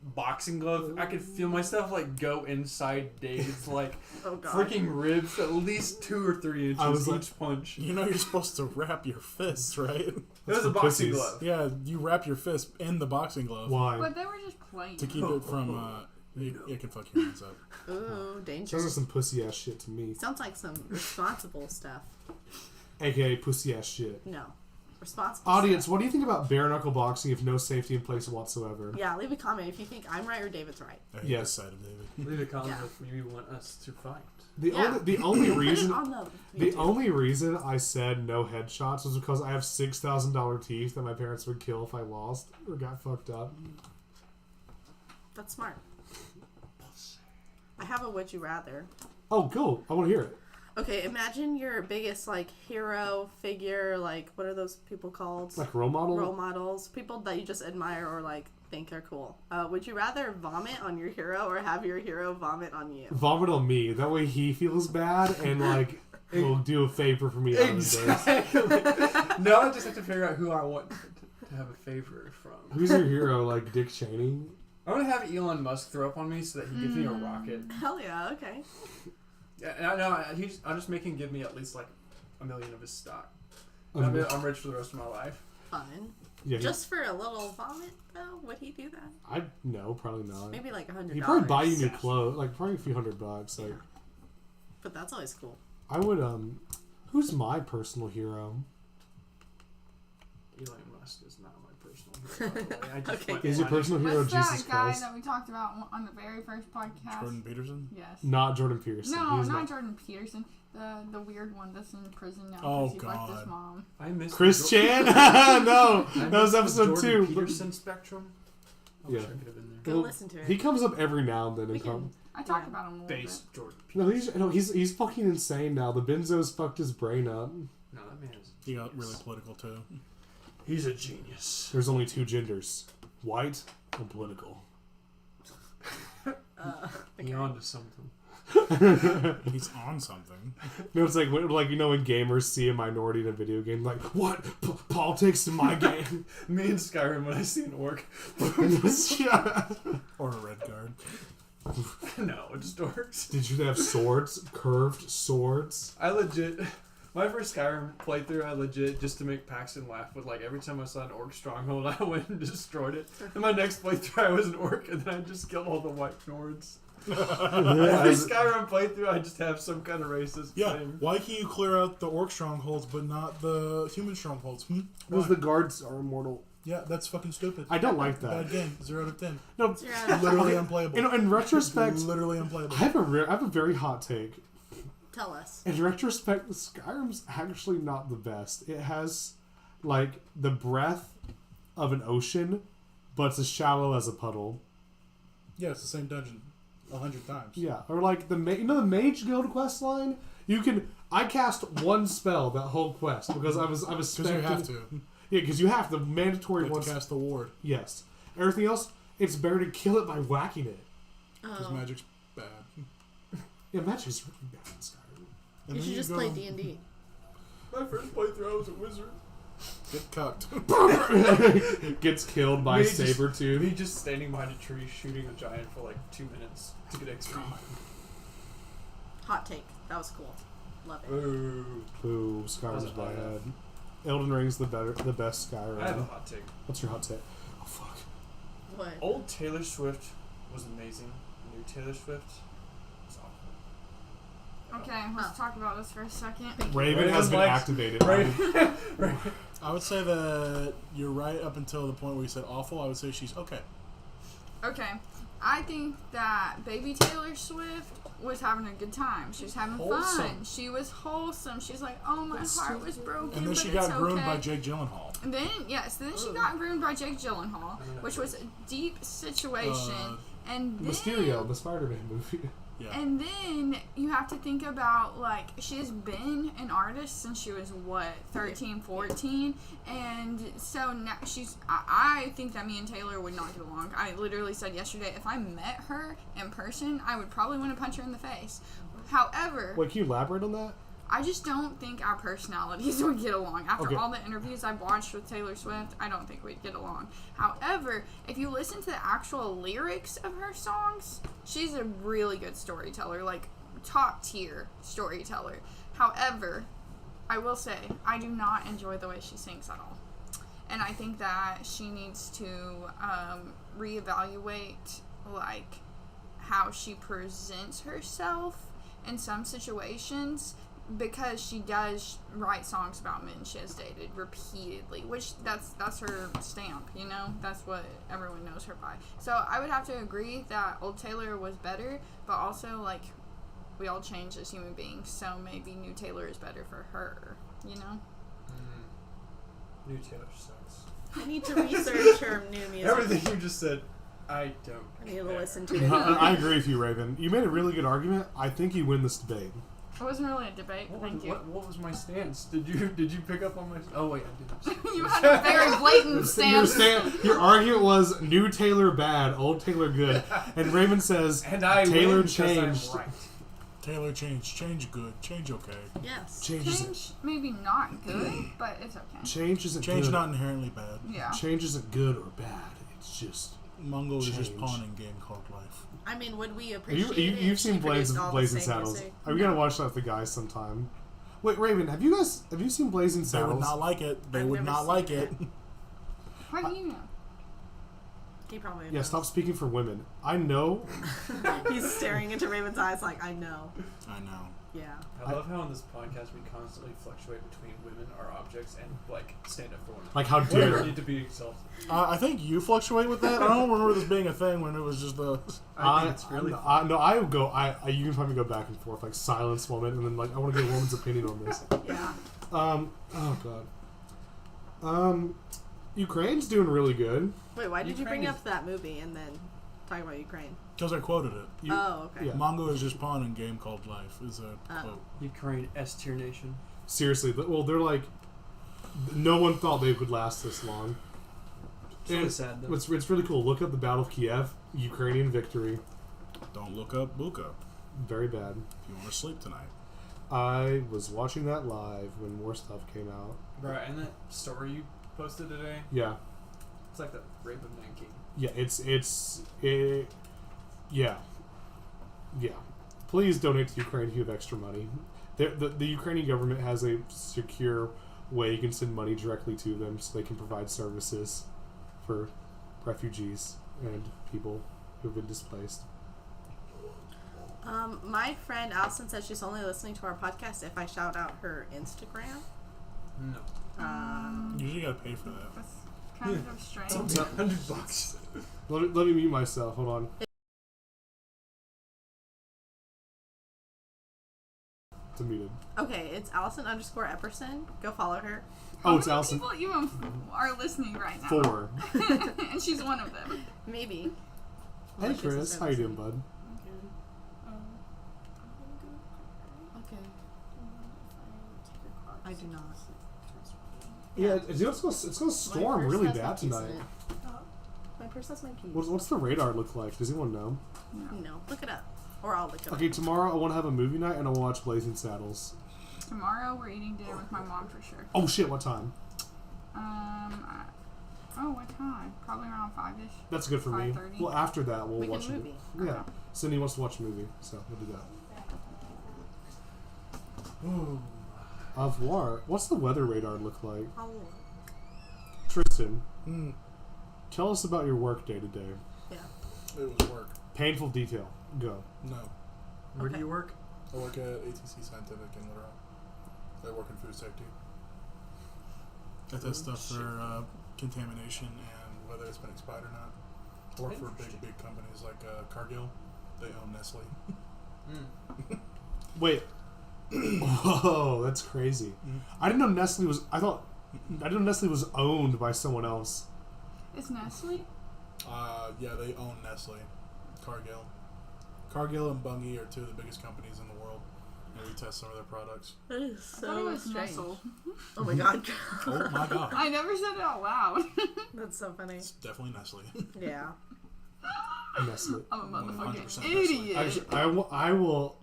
boxing glove, I could feel myself like go inside David's like Oh god. freaking ribs, at least 2 or 3 inches I was each like- punch. You know you're supposed to wrap your fists, right? It was a for boxing pussies. glove. Yeah, you wrap your fist in the boxing glove Why? But they were just playing. to keep it from. It can fuck your hands up. Ooh, Sounds like dangerous. some pussy ass shit to me. Sounds like some responsible stuff. AKA pussy ass shit. No. Responsible Audience, stuff. what do you think about bare knuckle boxing if no safety in place whatsoever? Yeah, leave a comment if you think I'm right or David's right. I hate Yes. this side of David. Leave a comment Yeah. if you want us to fight. The only reason on the the only reason I said no headshots was because I have $6,000 teeth that my parents would kill if I lost or got fucked up. That's smart. I have a would you rather. Oh, cool! I want to hear it. Okay, imagine your biggest like hero figure, like what are those people called? Like role model. Role models, people that you just admire or like think are cool. Would you rather vomit on your hero or have your hero vomit on you? Vomit on me. That way he feels bad and like it will do a favor for me. Out of the day. Exactly. Now I just have to figure out who I want to have a favor from. Who's your hero? Like Dick Cheney? I'm gonna have Elon Musk throw up on me so that he gives me a rocket. Hell yeah, okay. Yeah, and I'll just make him give me at least like $1 million of his stock. And Um, I'm rich for the rest of my life. Fun. Yeah, Just for a little vomit though, would he do that? I no, probably not. Maybe like $100. He'd probably buy you new clothes, like probably a few $100. Like But that's always cool. I would. Who's my personal hero? Elon Musk is not my personal hero. By the way. I just Okay, want Is your money. personal hero What's Jesus that guy Christ? that we talked about on the very first podcast? Jordan Peterson. Yes. Not Jordan Peterson. No, He's not Jordan Peterson. The weird one that's in prison now Oh, because he fucked his God. mom. I missed Chris the Chan? No, I that was missed the episode Jordan 2. Peterson spectrum. I wish Yeah. I could have been Go there. Well, listen to it. He comes up every now and then. We In can- com- I talked Yeah. about him a little Base bit. Jordan. no, he's fucking insane now. The benzos fucked his brain up. No, that man is. He got really political too. He's a genius. There's only 2 genders: white and political. He on to something. He's on something. No, it's like when gamers see a minority in a video game, like what politics in my game? Me and Skyrim when I see an orc. Or a red guard. No, it just orcs. Did you have swords, curved swords? I legit. My first Skyrim playthrough, I legit, just to make Paxton laugh, with like every time I saw an orc stronghold, I went and destroyed it. And my next playthrough, I was an orc, and then I just killed all the white Nords. Every Skyrim playthrough, I just have some kind of racist Yeah. thing. Why can you clear out the orc strongholds but not the human strongholds? Because Why? the guards are immortal. Yeah, that's fucking stupid. I don't like that. Bad game. 0 out of 10. No, Yeah. Literally Okay, unplayable. in retrospect, Literally unplayable. I have a very hot take. Tell us. In retrospect, Skyrim's actually not the best. It has like the breadth of an ocean, but it's as shallow as a puddle. Yeah, it's the same dungeon 100 times. Yeah, or like the Mage Guild quest line. I cast one spell that whole quest because I was Because you have expecting. to. Yeah, because you have the mandatory You have ones. to cast the ward. Yes. Everything else, it's better to kill it by whacking it. Because Oh. magic's bad. Yeah, magic's really bad in Skyrim. And You then should just go play D&D. My first playthrough, I was a wizard. Get cucked. Gets killed by Me just- Sabretooth. Me just standing behind a tree shooting a giant for like 2 minutes to get XP. Hot take. That was cool. Love it. Ooh. Ooh, Skyrim's Wasn't high bad. Elden Ring's the best Skyrim. I have a hot take. What's your hot take? Oh fuck. What? Old Taylor Swift was amazing. New Taylor Swift was awful. Okay, let's talk about this for a second. Raven has been activated. I would say that you're right up until the point where you said awful. I would say she's okay. Okay, I think that baby Taylor Swift was having a good time. She was having fun. Wholesome. She was wholesome. She's like, oh, my heart was broken, And then but she it's got groomed okay. by Jake Gyllenhaal. And then, then she got groomed by Jake Gyllenhaal, which was a deep situation. And then, Mysterio, the Spider-Man movie. Yeah. And then you have to think about, like, she has been an artist since she was, 13, 14? And so now I think that me and Taylor would not get along. I literally said yesterday, if I met her in person, I would probably want to punch her in the face. However... Wait, can you elaborate on that? I just don't think our personalities would get along. After Okay. all the interviews I've watched with Taylor Swift, I don't think we'd get along. However, if you listen to the actual lyrics of her songs, she's a really good storyteller, like top tier storyteller. However, I will say, I do not enjoy the way she sings at all. And I think that she needs to reevaluate, like, how she presents herself in some situations, because she does write songs about men she has dated repeatedly, which that's her stamp, you know? That's what everyone knows her by. So I would have to agree that old Taylor was better, but also, like, we all change as human beings, so maybe new Taylor is better for her, you know? New Taylor sucks. I need to research her new music. Everything you just said, I don't. I need to care. listen to it. I agree with you, Raven. You made a really good argument. I think you win this debate. It wasn't really a debate, but thank you. What was my stance? Did you pick up on my? Oh wait, I did. You had a very blatant stance. Your argument was new Taylor bad, old Taylor good, and Raven says And I Taylor win because I'm changed. right. Taylor changed. Change good. Change okay. Yes. Change isn't, Change, maybe not good, but it's okay. change isn't Change good. not inherently bad. Yeah. Change isn't good or bad. It's just. Mongo is just Change. pawning game called life. I mean, would we appreciate it? You've if she seen produced all the Blazing same Saddles. music? We gotta watch that with the guys sometime. Wait, Raven, have you seen Blazing They Saddles? would not like it. They I've would never not seen like it. it. How do you know? He probably Yeah, knows. stop speaking for women. I know. He's staring into Raven's eyes like, I know. I know. Yeah. I love how in this podcast we constantly fluctuate between women, our objects, and like stand up for women. Like, how Whatever dare. need to be exalted. I think you fluctuate with that. I don't remember this being a thing when it was just the. I think it's really. I would go. You can probably go back and forth, like silence woman, and then like I want to get a woman's opinion on this. Yeah. Oh god. Ukraine's doing really good. Wait, why did you Ukraine bring is- up that movie and then talk about Ukraine? Because I quoted it. Oh, okay. Yeah. Mongo is just pawning game called life is a quote. Ukraine S tier nation. Seriously, well, they're like, no one thought they would last this long. It's really And sad though. It's really cool. Look up the Battle of Kiev, Ukrainian victory. Don't look up Buka Very bad. if you want to sleep tonight. I was watching that live when more stuff came out. Right, and that story you posted today, Yeah, it's like the rape of Nanking. yeah, yeah. Please donate to Ukraine if you have extra money. The Ukrainian government has a secure way you can send money directly to them so they can provide services for refugees and people who've been displaced. My friend Allison says she's only listening to our podcast if I shout out her Instagram. No. You usually gotta pay for that. That's kind of strange. $100. Let me mute myself. Hold on. It's muted. Okay, it's Allison_Epperson. Go follow her. Oh, it's How many Allison. people even are listening right now? 4. And she's one of them. Maybe. Hey Unless she's Chris, a how you doing, service. bud? Okay. I do not. Yeah, it's gonna storm really bad tonight. My purse has my keys. What's the radar look like? Does anyone know? No, look it up. Or I'll look it Okay, up. tomorrow I want to have a movie night and I'll watch Blazing Saddles. Tomorrow we're eating dinner with my mom for sure. Oh shit, what time? What time? Probably around 5-ish. That's good for me. 5:30. Well, after that we'll We can watch a movie. Yeah, Cindy wants to watch a movie, so we'll do that. Ooh. Au revoir. What's the weather radar look like? Oh, Tristan, Mm, tell us about your work day to day. yeah. it was work. Painful detail. Go. No. Where Okay. do you work? I work at ATC Scientific in Little. I work in food safety. I test stuff for contamination and whether it's been expired or not. I work for big companies like Cargill. They own Nestle. Wait. Whoa, that's crazy. I didn't know Nestle was. I didn't know Nestle was owned by someone else. It's Nestle. Yeah, they own Nestle. Cargill. Cargill and Bunge are two of the biggest companies in the world, and we test some of their products. That is I thought it so was strange. Nestle. Oh my god. Oh my god. I never said it out loud. That's so funny. It's definitely Nestle. Yeah. Nestle. I'm a 100% motherfucking Nestle. idiot. Actually, I will.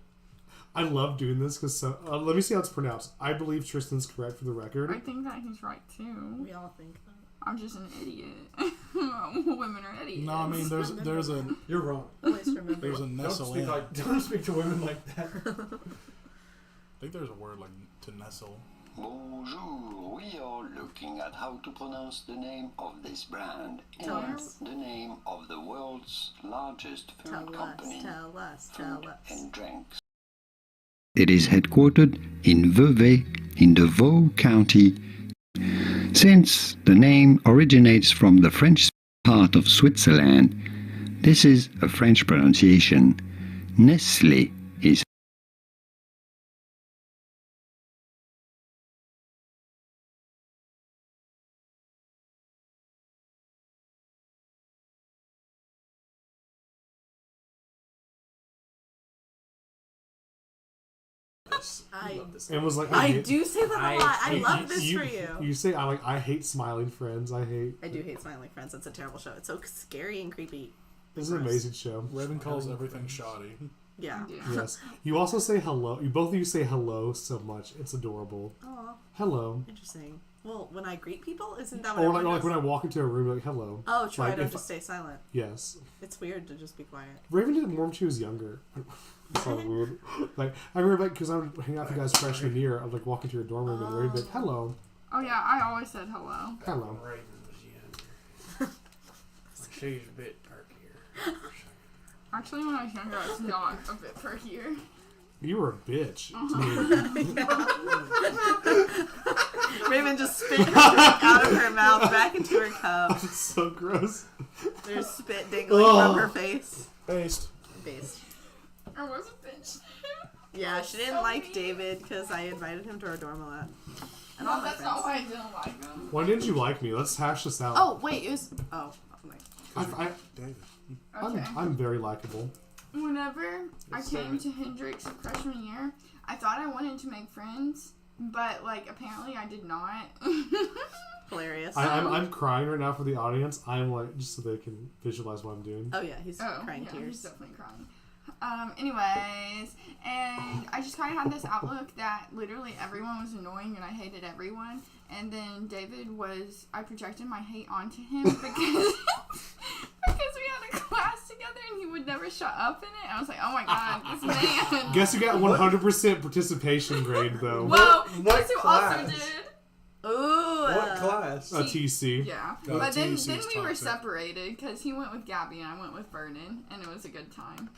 I love doing this because let me see how it's pronounced. I believe Tristan's correct for the I record. think that he's right too. We all think that. I'm just an idiot. Women are idiots. No, I mean there's a You're wrong. Always remember. there's a Don't Nestle. don't speak to women like that. I think there's a word like to nestle. Bonjour, we are looking at how to pronounce the name of this brand Tell and us. the name of the world's largest food Tell us. company, Tell us. food Tell us. and drinks. It is headquartered in Vevey in the Vaud County. Since the name originates from the French part of Switzerland, this is a French pronunciation. Nestlé is I And was like, I hate- do say that a lot. I love this you, for you. You say I hate smiling friends. I hate. I do hate Smiling Friends. It's a terrible show. It's so scary and creepy. This is an amazing show. Raven calls everything shoddy. Yeah. Yeah. Yes. You also say hello. You both of you say hello so much. It's adorable. Oh, Hello. interesting. Well, when I greet people, isn't that what Or like, everyone like when does? I walk into a room, like hello. Oh, true. like, I don't if- just stay silent. Yes. It's weird to just be quiet. Raven did it more when she was younger. It's so weird. Like I remember, like, because I would hang out with you guys freshman year. I'd like walk into your dorm room and Raven would be like, "Hello, Oh yeah, I always said hello. hello." Raven was younger. My shade's a bit dark here. Actually, when I was younger, I was not a bit perkier. You were a bitch. Raven just spit her drink out of her mouth back into her cup. It's so gross. There's spit dangling Ugh. from her face. Based. Based. I was a bitch. Yeah, she didn't So like mean. David because I invited him to our dorm a lot. And No, all my that's not friends. why I didn't like them. Why didn't you like me? Let's hash this out. Oh wait, it was. Oh, I'm like, David. Okay. I'm very likable. Whenever I came to Hendrix freshman year, I thought I wanted to make friends, but like apparently I did not. hilarious. I'm crying right now for the audience. I'm like just so they can visualize what I'm doing. Oh yeah, he's crying yeah, tears. he's definitely crying. Anyways, and I just kind of had this outlook that literally everyone was annoying and I hated everyone. And then David I projected my hate onto him because because we had a class together and he would never shut up in it. I was like, oh my god, this man. Guess you got 100% participation grade though. Well, What guess who class? also did? Ooh. What class? A TC. Yeah, God, but then TC is we were toxic. separated because he went with Gabby and I went with Vernon, and it was a good time.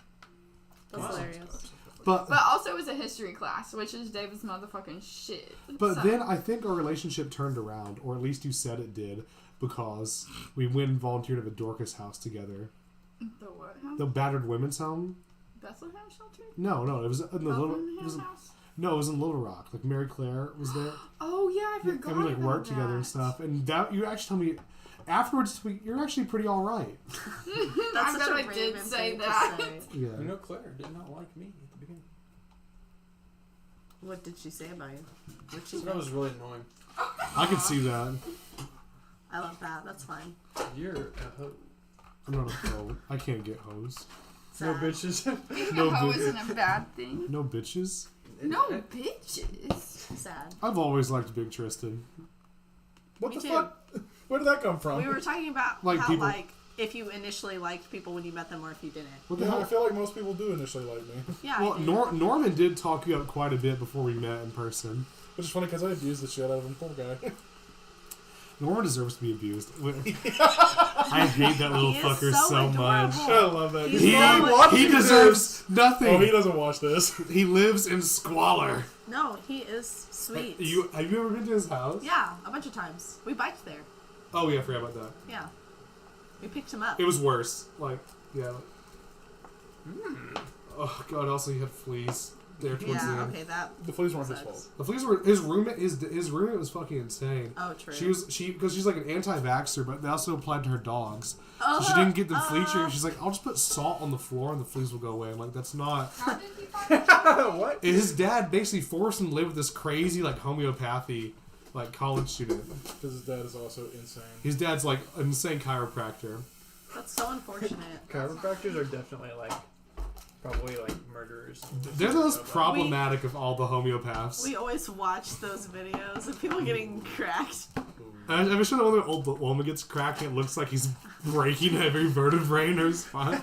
That's hilarious. But But also it was a history class, which is David's motherfucking shit. But So- then I think our relationship turned around, or at least you said it did, because we went and volunteered at the Dorcas house together. The what house? The battered women's home? Bethlehem shelter? No, it was in the little. Bethlehem It was, house? no, it was in Little Rock. Like Mary Claire was there, Oh yeah, I forgot. and we like about worked together and that. stuff. And that you actually told me afterwards, you're actually pretty all right. That's I such bet a I did Raven say thing to that. say. Yeah. You know, Claire did not like me at the beginning. What did she say about you? What she So that was really annoying. I could see that. I love that. That's fine. You're a hoe. I'm not a hoe. I can't get hoes. No Sad. bitches. No How bi- isn't a bad thing? No bitches. No bitches. Sad. I've always liked Big Tristan. What Me the too. fuck? Where did that come from? We were talking about Like how people- like if you initially liked people when you met them or if you didn't. What the Yeah, I hell? feel like most people do initially like me. Yeah, Well, I do. Norman did talk you up quite a bit before we met in person. Which is funny because I abused the shit out of him. Poor guy. Norman deserves to be abused. I hate that little He is fucker so so much. adorable. I love that. He's guy. so He deserves nothing. Oh, he doesn't watch this. He lives in squalor. No, he is sweet. Have you ever been to his house? Yeah, a bunch of times. We biked there. Oh yeah, I forgot about that. Yeah. We picked him up. It was worse. Like, yeah. Oh god. Also, he had fleas there towards the Yeah, end. okay, that The fleas weren't his sucks. fault. The fleas were his roommate. His roommate was fucking insane. Oh, true. Because she's like an anti-vaxxer, but they also applied to her dogs. Oh, So she didn't get them flea treatment. She's like, I'll just put salt on the floor and the fleas will go away. I'm like, that's not. How did he find What? His dad basically forced him to live with this crazy like homeopathy like college student. Because his dad is also insane. His dad's like an insane chiropractor. That's so unfortunate. Chiropractors are definitely like probably like murderers. They're the most problematic of all the homeopaths. We always watch those videos of people getting cracked. I'm sure the one where the old woman gets cracked and it looks like he's breaking every vertebrae in her spine.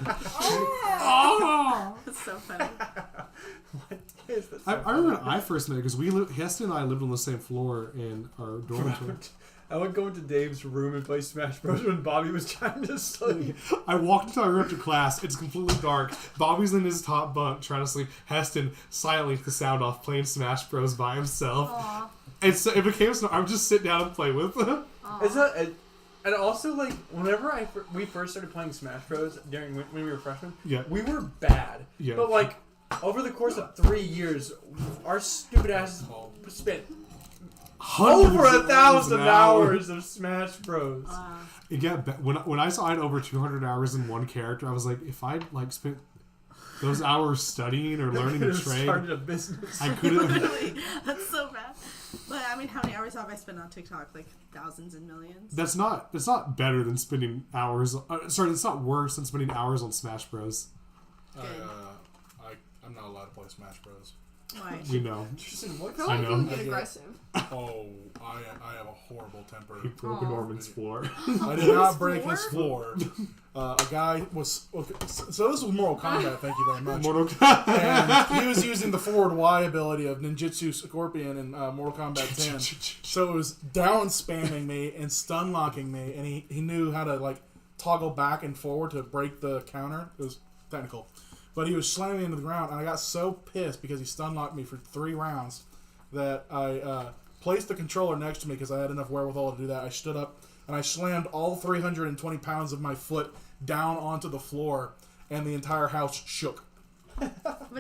Oh! It's so funny. What is this? I remember when I first met because Heston and I lived on the same floor in our dormitory. I would go into Dave's room and play Smash Bros. When Bobby was trying to sleep. I walked into our room after class. It's completely dark. Bobby's in his top bunk trying to sleep. Heston silently with the sound off playing Smash Bros by himself. Aw. And so it became so I would just sit down and play with him. It's not, and also like whenever we first started playing Smash Bros. During when we were freshmen, Yeah. we were bad. Yeah. But like over the course of 3 years, our stupid asses spent Hundreds over of 1,000 hours. hours of Smash Bros. It got when I saw I had over 200 hours in one character, I was like, if I'd like spent those hours studying or learning Could a have trade, started a business. I could have. Literally. That's so bad. But I mean, how many hours have I spent on TikTok? Like thousands and millions? That's not better than spending hours. Sorry, that's not worse than spending hours on Smash Bros. I'm not allowed to play Smash Bros. Why? We know. I I know. get aggressive. Oh, I have a horrible temper. He broke Norman's floor. I did not break his floor. A guy was... Okay, so this was Mortal Kombat, thank you very much. Mortal Kombat. And he was using the forward Y ability of Ninjutsu Scorpion in Mortal Kombat 10. So it was down spamming me and stun locking me, and he knew how to like toggle back and forward to break the counter. It was technical. But he was slamming me into the ground, and I got so pissed because he stun locked me for 3 rounds that I placed the controller next to me because I had enough wherewithal to do that. I stood up and I slammed all 320 pounds of my foot down onto the floor, and the entire house shook. But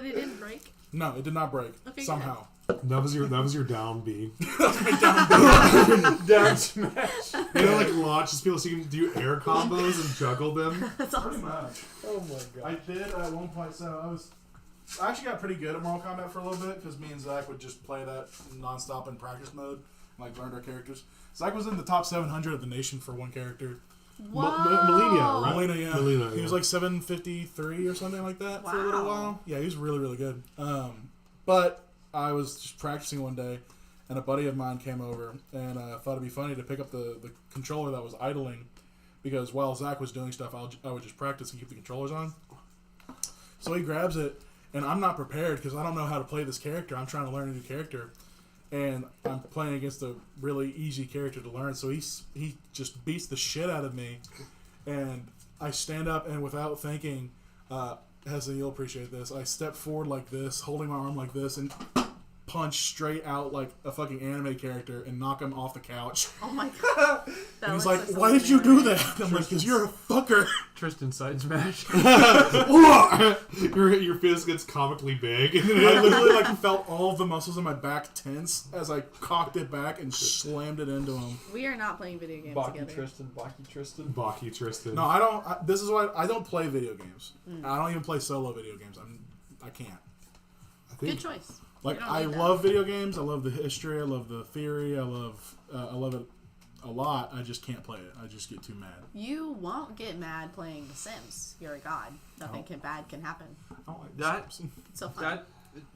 it didn't break. No, it did not break. Okay, somehow. That was your down B. Down smash. You know, like launches people so you can do air combos and juggle them. That's Pretty awesome. much. Oh my god. I did at one point. So I actually got pretty good at Mortal Kombat for a little bit because me and Zach would just play that nonstop in practice mode, like learned our characters. Zach was in the top 700 of the nation for one character. Whoa. Melina, right? Melina, yeah. Melina, He was yeah. like 753 or something like that for a little Wow. while. Yeah, he was really, really good. But I was just practicing one day, and a buddy of mine came over, and I thought it'd be funny to pick up the controller that was idling, because while Zach was doing stuff, I would just practice and keep the controllers on. So he grabs it, and I'm not prepared because I don't know how to play this character. I'm trying to learn a new character, and I'm playing against a really easy character to learn. So he just beats the shit out of me, and I stand up, and without thinking, Heston, you'll appreciate this. I step forward like this, holding my arm like this, and punch straight out like a fucking anime character and knock him off the couch. Oh my god. And he's like, "Why did you do that?" I'm like, "Because you're a fucker." Tristan side smash. your fist gets comically big. I literally like felt all of the muscles in my back tense as I cocked it back and slammed it into him. We are not playing video games Baki together. Tristan, Baki Tristan. Baki Tristan. No, I don't. This is why I don't play video games. I don't even play solo video games. I can't. I think Good choice. Like You don't I need that. love video games. I love the history. I love the theory. I love it a lot. I just can't play it. I just get too mad. You won't get mad playing The Sims. You're a god. Nothing bad can happen. I don't like That- Sims. It's so fun. That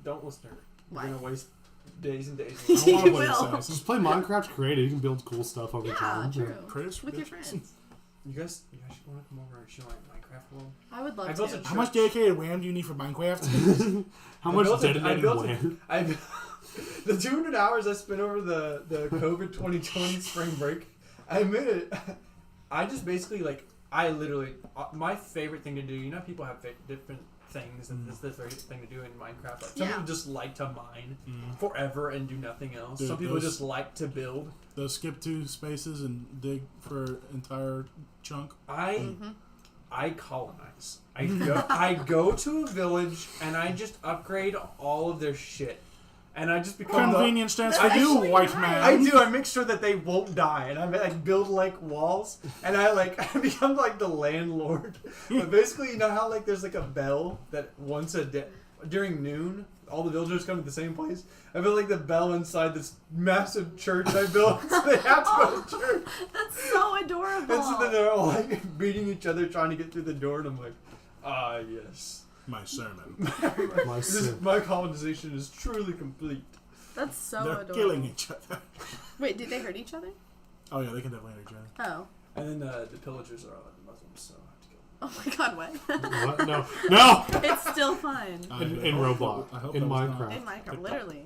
don't listen to her. Why? You're gonna waste days and days. I don't wanna You play will. The Sims. just play Minecraft creative. You can build cool stuff over Yeah, time. true. Creative's With your ridiculous. friends. You guys should want to come over and show my Minecraft world. I would love I built to. a How much dedicated RAM do you need for Minecraft? How much I detonated built wham? the 200 hours I spent over the COVID 2020 spring break, I admit it. I just basically I literally my favorite thing to do. You know, people have different things, and this is their favorite thing to do in Minecraft. Like, some people just like to mine forever and do nothing else. Dude, Some people just like to build. They'll skip 2 spaces and dig for an entire chunk. I colonize. I go to a village and I just upgrade all of their shit. And I just become Convenience stands for you, white man. I do. I make sure that they won't die, and I build walls, and I become the landlord. But basically, you know how there's a bell that once a day during noon, all the villagers come to the same place. I built the bell inside this massive church I built, so they have to go to church. That's so adorable. And so then they're all beating each other trying to get through the door, and I'm like, yes. My sermon. My colonization is truly complete. That's so They're adorable. killing each other. Wait, did they hurt each other? Oh yeah, they can definitely hurt each other. Oh. And then the pillagers are all Muslims, so I have to kill them. Oh my god, what? What? No. No! It's still fun. In Roblox. I hope In that was not. Minecraft. In Minecraft, literally.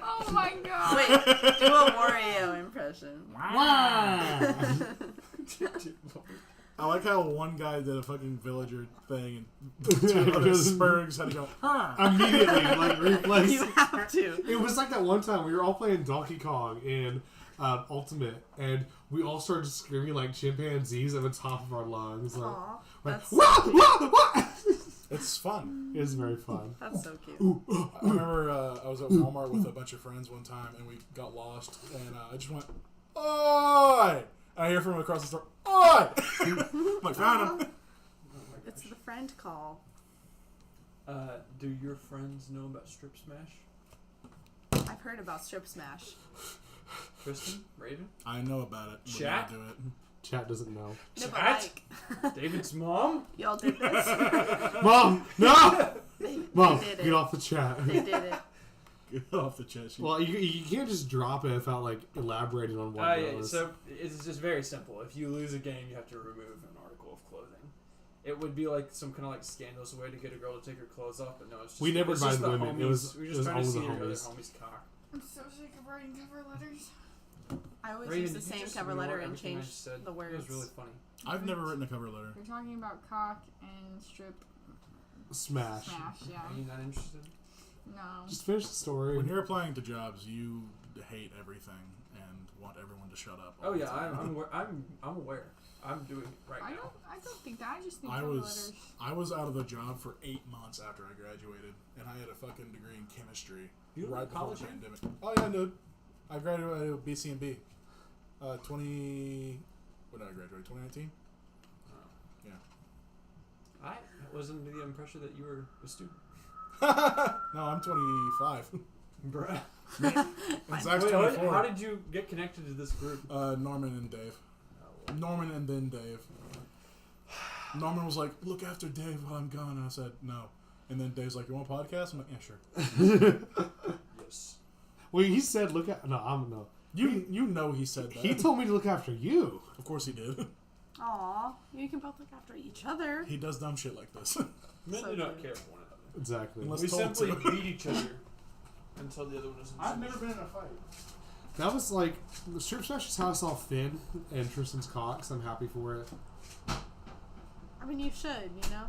Oh my god. Wait, do a Wario impression. I like how one guy did a fucking villager thing and 2 other Spurgs had to go, Immediately, reflex. You have to. It was like that one time we were all playing Donkey Kong in Ultimate, and we all started screaming like chimpanzees at the top of our lungs. Like, Aw, like, that's wah, so cute. wah, wah! It's fun. It was very fun. That's so cute. I remember I was at Walmart with a bunch of friends one time, and we got lost, and I just went, "Oi!" And I hear from across the store, "Oi!" I'm like, found him. It's the friend call. Do your friends know about Strip Smash? I've heard about Strip Smash. Tristan? Raven? I know about it. but Chat? I do it. Chat doesn't know. No, but Chat? David's mom? y'all did this. Mom, no! They Mom, did get it. off the chat. They did it. Get off the chest sheet. Well, you can't just drop it without elaborating on what it Yeah, was. so it's just very simple. If you lose a game, you have to remove an article of clothing. It would be some kind of scandalous way to get a girl to take her clothes off, but no, it's just We never it's just invited the women. Homies. It was- we were it just was trying to only see the your other homies. homie's cock. I'm so sick of writing cover letters. I always Raven, use the did you same just cover ignore letter and everything I change just said? the words. It was really funny. I've never written a cover letter. We're talking about cock and strip Smash. smash, yeah. Are you not interested? No. Just finish the story. When you're applying to jobs, you hate everything and want everyone to shut up. all Oh the yeah, time. I'm aware. I'm doing it right I now. don't think that. I just think I cover was letters. I was out of a job for 8 months after I graduated, and I had a fucking degree in chemistry You were right in before college, the right? pandemic. Oh yeah, dude. I graduated with BCNB. 20. When did I graduate? 2019. Yeah. I was under the impression that you were a student. No, I'm 25. Bruh. And Zach's Wait, 24. how did you get connected to this group? Norman and Dave. Norman and then Dave. Norman was like, "Look after Dave while I'm gone," and I said, "No." And then Dave's like, "You want a podcast?" I'm like, "Yeah, sure." Yes. Well, he said, "Look at no." You know he said that. He told me to look after you. Of course he did. Aw, you can both look after each other. He does dumb shit like this. Men So do not cute. care for one another. Exactly. Unless We told simply to. beat each other until the other one is. I've never been in a fight. That was like the strip smash is how I saw Finn and Tristan's cock. So I'm happy for it. I mean, you should, you know?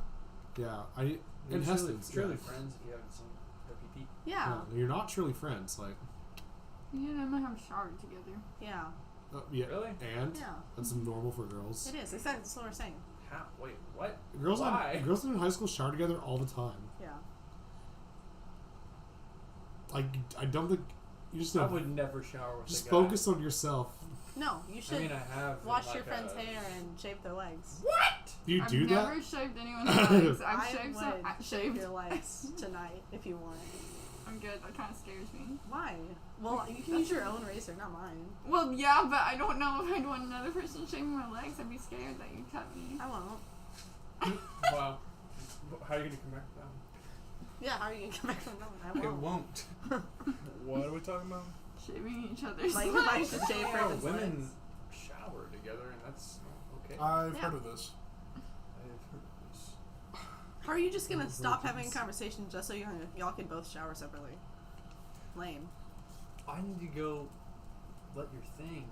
Yeah, You're and truly, Heston's truly yeah. friends if you haven't seen their PP. Yeah. No, you're not truly friends. Like, You and Emma have showered together. Yeah. yeah, Really? and Yeah. that's normal for girls. It is. Exactly. That's what we're saying. How? Wait, what? Girls Why? girls in high school shower together all the time. Yeah. Like, I don't think you just I know. would never shower with Just a guy. focus on yourself. No, you should I mean, I have. wash like your friend's a- hair and shave their legs. Do you I've do never that? shaved anyone's legs. I've I shaved would some. shave your legs tonight if you want. I'm good. That kind of scares me. Why? Well, you can use your own razor, not mine. Well, yeah, but I don't know if I'd want another person shaving my legs. I'd be scared that you'd cut me. I won't. Wow. How are you gonna come back from Yeah, how are you gonna come back from that? I that? It won't. won't. What are we talking about? Shaving each other's Like, if I legs. should shave Yeah, Raven's women legs. shower together, and that's okay. I've Yeah. heard of this. I've heard of this. How are you just gonna stop having a conversation just so y'all can both shower separately? Lame. I need to go let your thing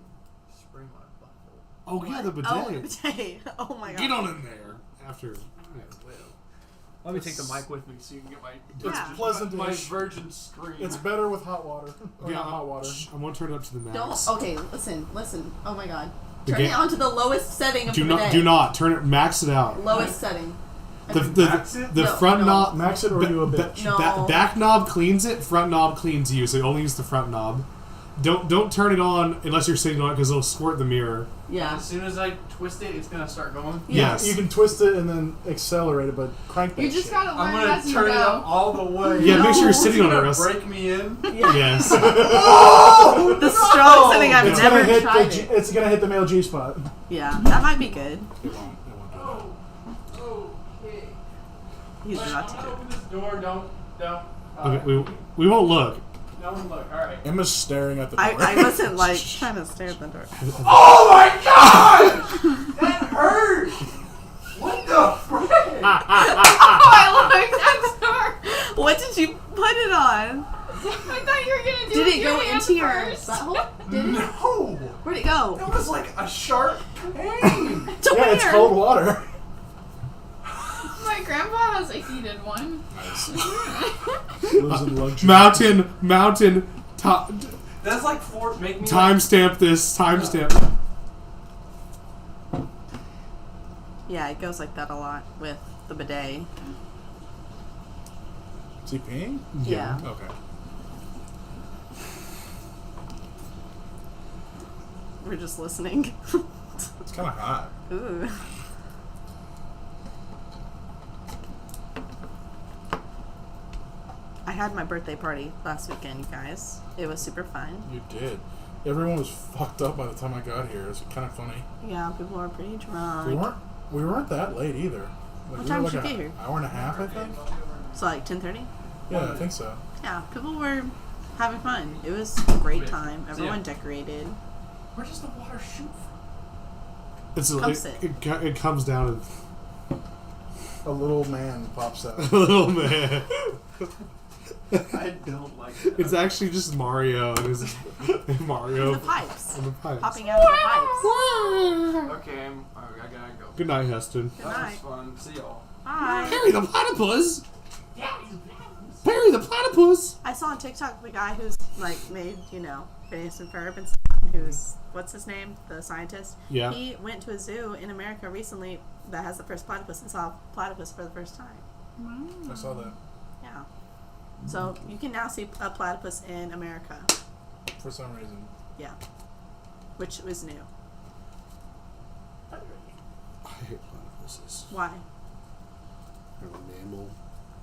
spray my butthole. Oh yeah, the bidet. Oh, the bidet. Oh my god. Get on in there after. Well, let me take the mic with me so you can get my Yeah. Pleasant-ish. my virgin scream. It's better with hot water. Or Yeah, not hot water. I'm gonna turn it up to the max. Don't. Okay, listen. Oh my god. The Turn ga- it on to the lowest setting of Do the not, bidet. do not turn it. Max it out. Lowest setting. Max it? The No, front no. knob. Max it or you a bitch. No. Back knob cleans it. Front knob cleans you. So only use the front knob. Don't turn it on unless you're sitting on it because it'll squirt the mirror. Yeah. As soon as I twist it, it's gonna start going. Yes. You can twist it and then accelerate it, but crank that You just shit. gotta I'm learn gonna as you turn it go. up all the way. Yeah, make sure you're It's sitting on it, gonna Russ. break me in. Yes. The strong setting I've It's never gonna hit tried the it. it's gonna hit the male G spot. Yeah, that might be good. It won't do that. Okay. He's about I'm to gonna do it. open this door. Don't. Okay, we won't look. No one look. All right. Emma's staring at the door. I wasn't like trying to stare at the door. Oh my god! That hurt! What the frick? Oh, I looked at her. What did you put it on? I thought you were gonna do Did with it your go hand into your first. butthole? Did it? No! Where'd it go? That was like a sharp pain! To Yeah, where? it's cold water. My grandpa has a heated one. Lives in luxury. Mountain. That's like four. Make me Timestamp this. Timestamp. Yeah, it goes like that a lot with the bidet. Is he peeing? Yeah. Okay. We're just listening. It's kind of hot. Ooh. I had my birthday party last weekend, you guys. It was super fun. You did. Everyone was fucked up by the time I got here. It was kind of funny. Yeah, people were pretty drunk. We weren't that late either. What we time were did like you get here? Hour and a half, I think. So like 10:30. Yeah, I think so. Yeah, people were having fun. It was a great time. So, Everyone yeah. decorated. Where does the water shoot from? It comes down A little man pops out. a little man. I don't like that. It's actually just Mario and his Mario The pipes. and the pipes. Popping out of the pipes. Okay, I gotta go. Good night, Heston. Good That was night. fun. See y'all. Bye. Perry the platypus. Perry the platypus. I saw on TikTok the guy who's like made, Phineas and Ferb and stuff, who's, what's his name? The scientist. Yeah. He went to a zoo in America recently that has the first platypus and saw a platypus for the first time. I saw that. Yeah. So you can now see a platypus in America. For some reason. Yeah. Which was new. I hate platypuses. Why? They're a mammal,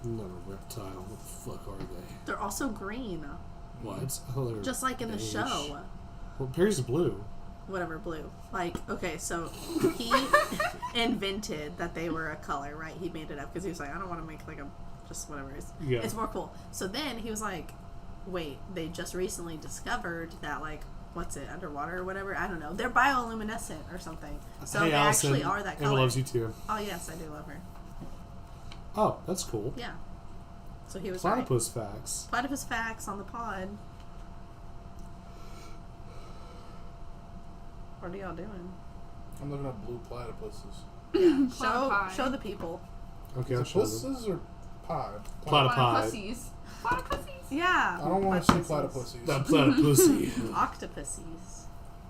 not a reptile. What the fuck are they? They're also green. What? Oh, they're Just like in the beige. show. Well, Perry's blue. Whatever, blue. Like, okay, so he invented that they were a color, right? He made it up because he was like, I don't want to make like a, just whatever. Yeah. It's more cool. So then he was like, wait, they just recently discovered that, like, what's it, underwater or whatever? I don't know. They're bioluminescent or something. So Hey, they Allison. actually are that color. Emma loves you too. Oh, yes, I do love her. Oh, that's cool. Yeah. So he was right. Platypus facts. Platypus facts on the pod. What are y'all doing? I'm looking at blue platypuses. Show the people. Okay, Is I'll it show them. pussies or pod? Platypod. Pussies. Platypussies? Yeah. I don't want to see platypussies. That platypussy. Octopussies.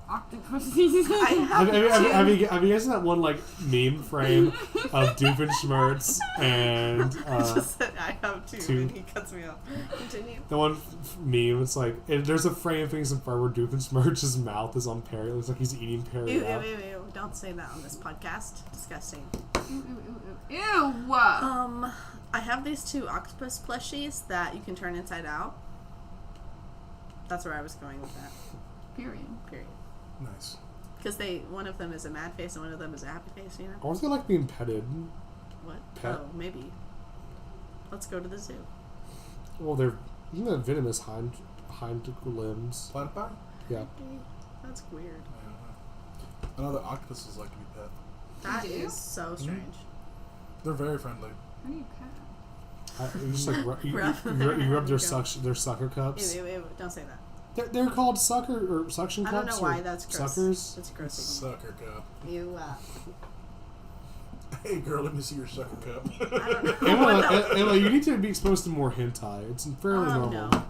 Octopussies. I have, Have you guys seen that one like meme frame of Doofenshmirtz and just said I have two, two. and he cuts me off. Continue. the one meme? It's like there's a frame of things in front where Doofenshmirtz's mouth is on Perry. It looks like he's eating Perry Ew, ew, out. ew, ew. Don't say that on this podcast. Disgusting. Ew. I have these two octopus plushies that you can turn inside out. That's where I was going with that. Period. Nice. Because one of them is a mad face and one of them is a happy face, you know? Aren't they like being petted? What? Pet. Oh, maybe. Let's go to the zoo. Well, isn't that venomous hind limbs. Platypi? Yeah. That's weird. I know that octopuses like to be pet. That do? is so strange. They're very friendly. How do you cat? You just like you rub their sucker cups. Ew, don't say that. They're called sucker or suction cups. I don't know why or that's gross. Suckers. That's gross. Sucker cup. You. Hey girl, let me see your sucker cup. I don't know. Emma, you need to be exposed to more hentai. It's fairly normal. No.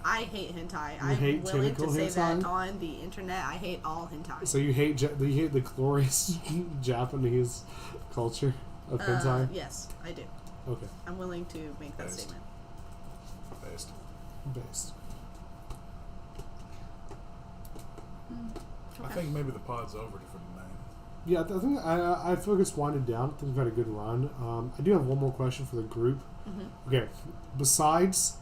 I hate hentai. I'm hate willing to tentacle say that hentai? on the internet. I hate all hentai. So you hate the glorious Japanese culture of hentai? Yes, I do. Okay. I'm willing to make that Based. statement. Based. I think maybe the pod's over for the name. Yeah, I think I feel like it's winded down. I think we've had a good run. I do have one more question for the group. Mm-hmm. Okay, besides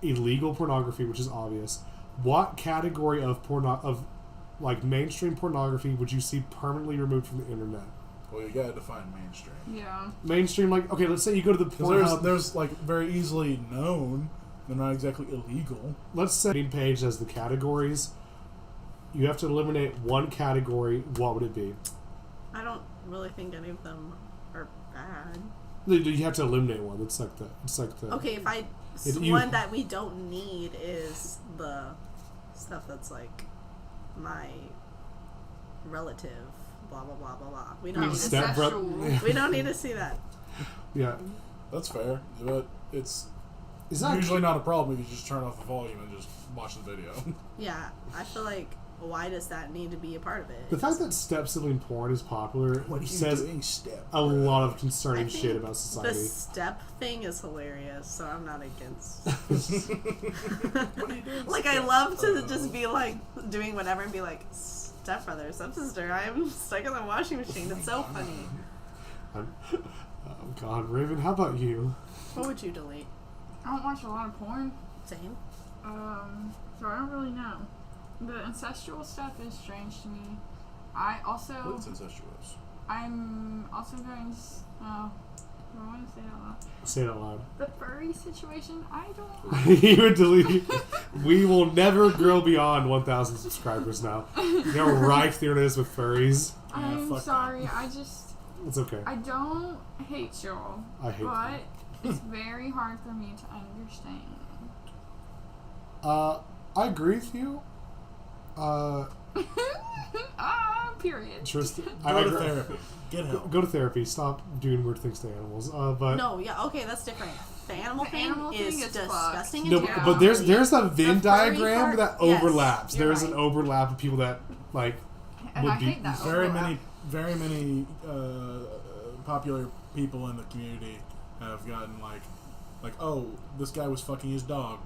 illegal pornography, which is obvious, what category of like mainstream pornography would you see permanently removed from the internet? Well, you gotta define mainstream. Yeah. Mainstream, like, okay, let's say you go to the Pornhub. There's like very easily known. They're not exactly illegal. Let's say the page has the categories. You have to eliminate one category. What would it be? I don't really think any of them are bad. You have to eliminate one. It's like the. Okay, if I one that we don't need is the stuff that's like my relative, blah blah blah blah blah. We don't need Incestual. we don't need to see that. Yeah. That's fair, but it's Is that usually not a problem if you just turn off the volume and just watch the video. Yeah, I feel like why does that need to be a part of it? the fact that step sibling porn is popular What are you says doing, Step? a lot of concerning I think shit about the society. step thing is hilarious, so I'm not against. What are you doing? Like I love to just be like doing whatever and be like stepbrother, stepsister. I'm stuck in the washing machine. It's so funny. Oh God, Raven, how about you? What would you delete? I don't watch a lot of porn, Same. so I don't really know. The incestual stuff is strange to me. I also, What's incestuous? I'm also going to, do I want to say it out loud? Say it out loud. The furry situation, I don't You would delete. We will never grow beyond 1,000 subscribers now. They're rife through this with furries. I'm fuck sorry, I just, It's okay. I don't hate y'all, I hate but it's very hard for me to understand. I agree with you. Period. Tristan, Go to therapy. Get help. Go to therapy. Stop doing weird things to animals. But No, yeah, okay, that's different. The animal, animal thing thing is is disgusting. no, and Yeah. but there's terrible. a Venn The furry diagram part- that yes, overlaps. you're There's right. an overlap of people that like And would I be hate that. Very overlap. many popular people in the community have gotten like, oh, this guy was fucking his dog.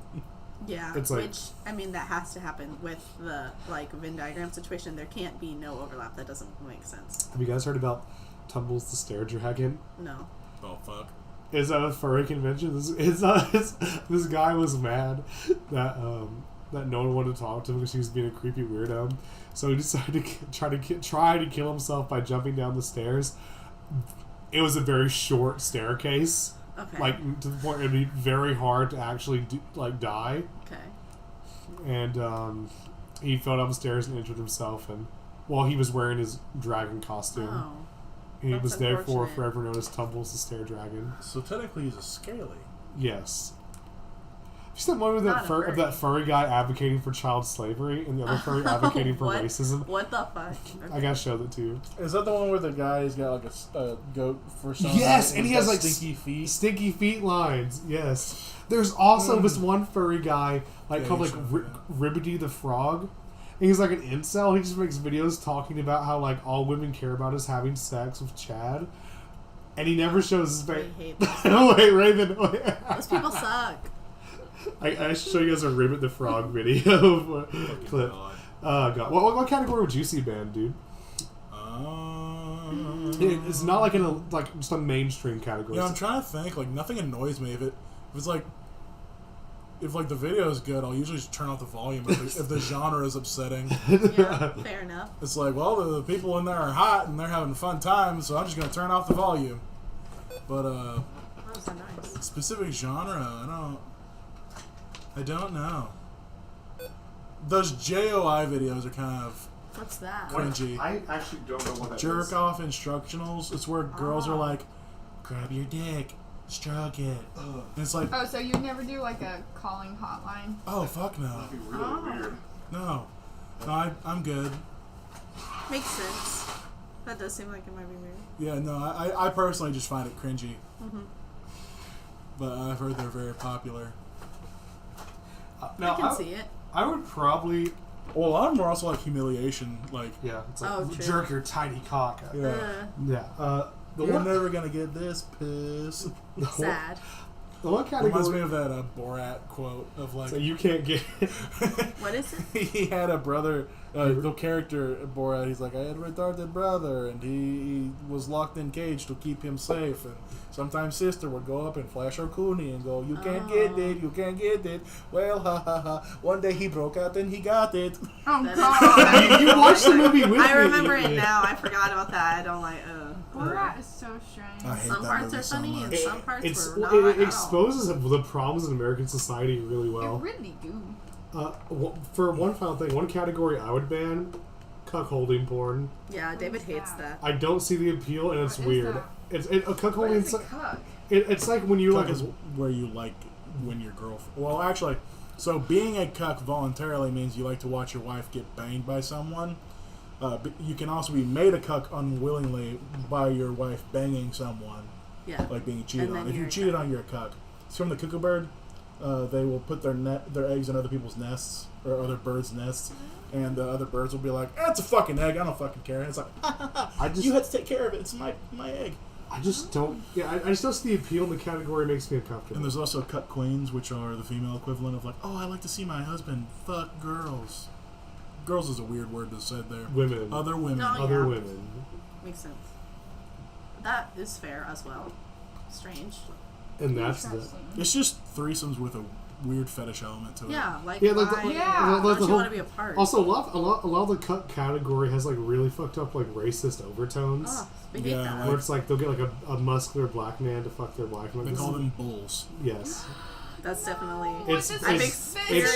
Yeah, It's like- which I mean that has to happen with the like Venn diagram situation. There can't be no overlap. That doesn't make sense. Have you guys heard about Tumbles the Stair Dragon? No. Oh fuck. Is that a furry convention? This guy was mad that that no one wanted to talk to him because he was being a creepy weirdo. So he decided to try to kill himself by jumping down the stairs. It was a very short staircase, Okay. like to the point it'd be very hard to actually die. Okay. And he fell down the stairs and injured himself. And while he was wearing his dragon costume, Oh. he that's was therefore unfortunate. forever known as Tumbles the Stair Dragon. So technically he's a scaly. Yes. You seen that one with Not a of that furry guy advocating for child slavery and the other furry advocating for What? racism? What the fuck? I gotta show that to you. Is that the one where the guy's got like a goat for some? Yes, and he he's has got like stinky feet. Stinky feet lines. Yes. There's also this one furry guy Yeah, called you like showed me Ribbity the Frog. And he's like an incel. He just makes videos talking about how like all women care about is having sex with Chad. And he never shows his I face. hate that. Oh wait, Raven. Wait. Those people suck. I should show you guys a Ribbit the Frog video clip. God. Oh god. What category would you see banned, dude? It's not like just a mainstream category. Yeah, I'm trying to think. Like nothing annoys me if it's like. If like the video is good, I'll usually just turn off the volume if the genre is upsetting. Yeah, fair enough. It's like, well, the people in there are hot and they're having a fun time, so I'm just gonna turn off the volume. But Those are nice. specific genre, I don't know. Those JOI videos are kind of What's that? cringy. I actually don't know what that Jerk is. off instructionals. It's where girls are Oh. like, grab your dick, stroke it. And it's like, Oh, so you never do like a calling hotline? oh fuck no, That'd be really Oh. weird. no, I'm good. Makes sense. That does seem like it might be weird. Yeah, no, I personally just find it cringy. Mm-hmm. But I've heard they're very popular. Now, I can see it. I would probably, Well, a lot of them are also like humiliation. Like, yeah, it's like Oh, true. jerk your tiny cock. yeah, Yeah. The you're one, never gonna get this piss. Sad. the one Reminds me category. of that Borat quote of like, So you can't get. What is it? he had a brother, the character Borat, he's like, I had a retarded brother, and he was locked in cage to keep him safe, and sometimes sister would go up and flash her coonie and go, you can't get it, you can't get it. Well, ha ha ha. One day he broke out and he got it. Oh That is- god. You watched the movie with me. I remember it now. I forgot about that. I don't like. Borat is so strange. I hate Some that parts movie are so funny much. and some parts It's, were not. it at all. exposes the problems in American society really You well. really do. For one final thing, one category I would ban: cuckolding porn. Yeah, David is hates that? that. I don't see the appeal, and it's What is weird. that? It's a What cuckolding. is a cuck? It's like when you Cuck like. is where you like when your girlfriend. Well, actually, so being a cuck voluntarily means you like to watch your wife get banged by someone. But you can also be made a cuck unwillingly by your wife banging someone, Yeah. like being cheated And then on. If you're you a cheated cuck. on, you're a cuck. It's from the cuckoo bird. They will put their eggs in other people's nests or other birds' nests, and the other birds will be like, "That's a fucking egg. I don't fucking care." And it's like, you had to take care of it. It's my egg. I just don't. Yeah, I just don't see the appeal in the category. It makes me And uncomfortable. there's also cuck queens, which are the female equivalent of like, oh, I like to see my husband fuck girls. Girls is a weird word to say there. Women, Other women. No, other yeah. women. Makes sense. That is fair as well. Strange. And that's the. Interesting. It's just threesomes with a weird fetish element to it. Yeah, like Yeah, like the- why Yeah. like don't the you whole- want to be a part? Also, a lot of the cut category has like really fucked up like racist overtones. Oh, we hate Yeah, that. Where it's like they'll get like a muscular black man to fuck their wife. And They like, call this them bulls. Yes. That's definitely. It's- What is it's- this it's-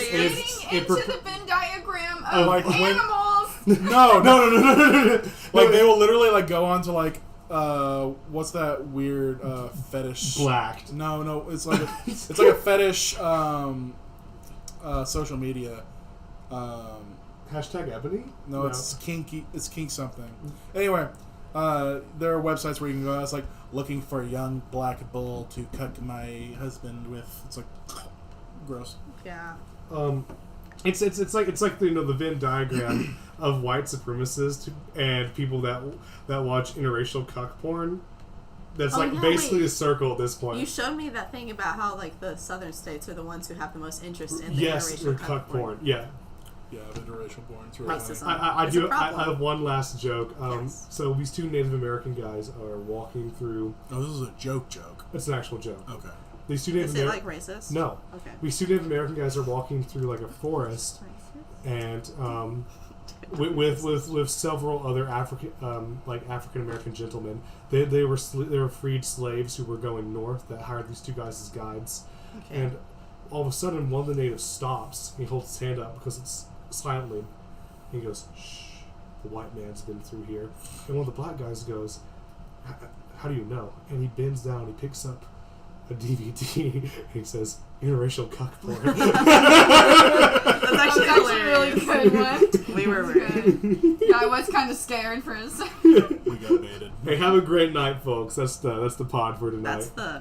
fitting it into prop- the Venn diagram Oh, of like when- animals? No. Like they will literally like go on to like what's that weird fetish? Blacked. No, it's like it's like a fetish social media. Hashtag Ebony? No, it's kinky. It's kink something. Anyway, there are websites where you can go. It's like looking for a young black bull to cuck my husband with. It's like gross. Yeah. It's like the Venn diagram of white supremacists and people that watch interracial cuck porn. That's Oh, like yeah, basically wait. a circle at this point. You showed me that thing about how like the southern states are the ones who have the most interest in the Yes, interracial or cuck porn. Yeah. Yeah, interracial porn. It's really Racism. funny. I It's a do. I problem. have one last joke. Yes. So these two Native American guys are walking through. Oh, this is a joke. It's an actual joke. Okay. These two Native Is it American. like racist? No. Okay. These two Native American guys are walking through like a forest, and with several other African American gentlemen. They were freed slaves who were going north that hired these two guys as guides, Okay. and all of a sudden one of the natives stops. He holds his hand up because it's silently. He goes, "Shh, the white man's been through here." And one of the black guys goes, "How do you know?" And he bends down. He picks up a DVD and he says, "Interracial cuck porn." That's actually That's a really hilarious. good one. We were Good. Yeah, I was kind of scared for a second. We got baited. Hey, have a great night, folks. That's the pod for tonight. That's the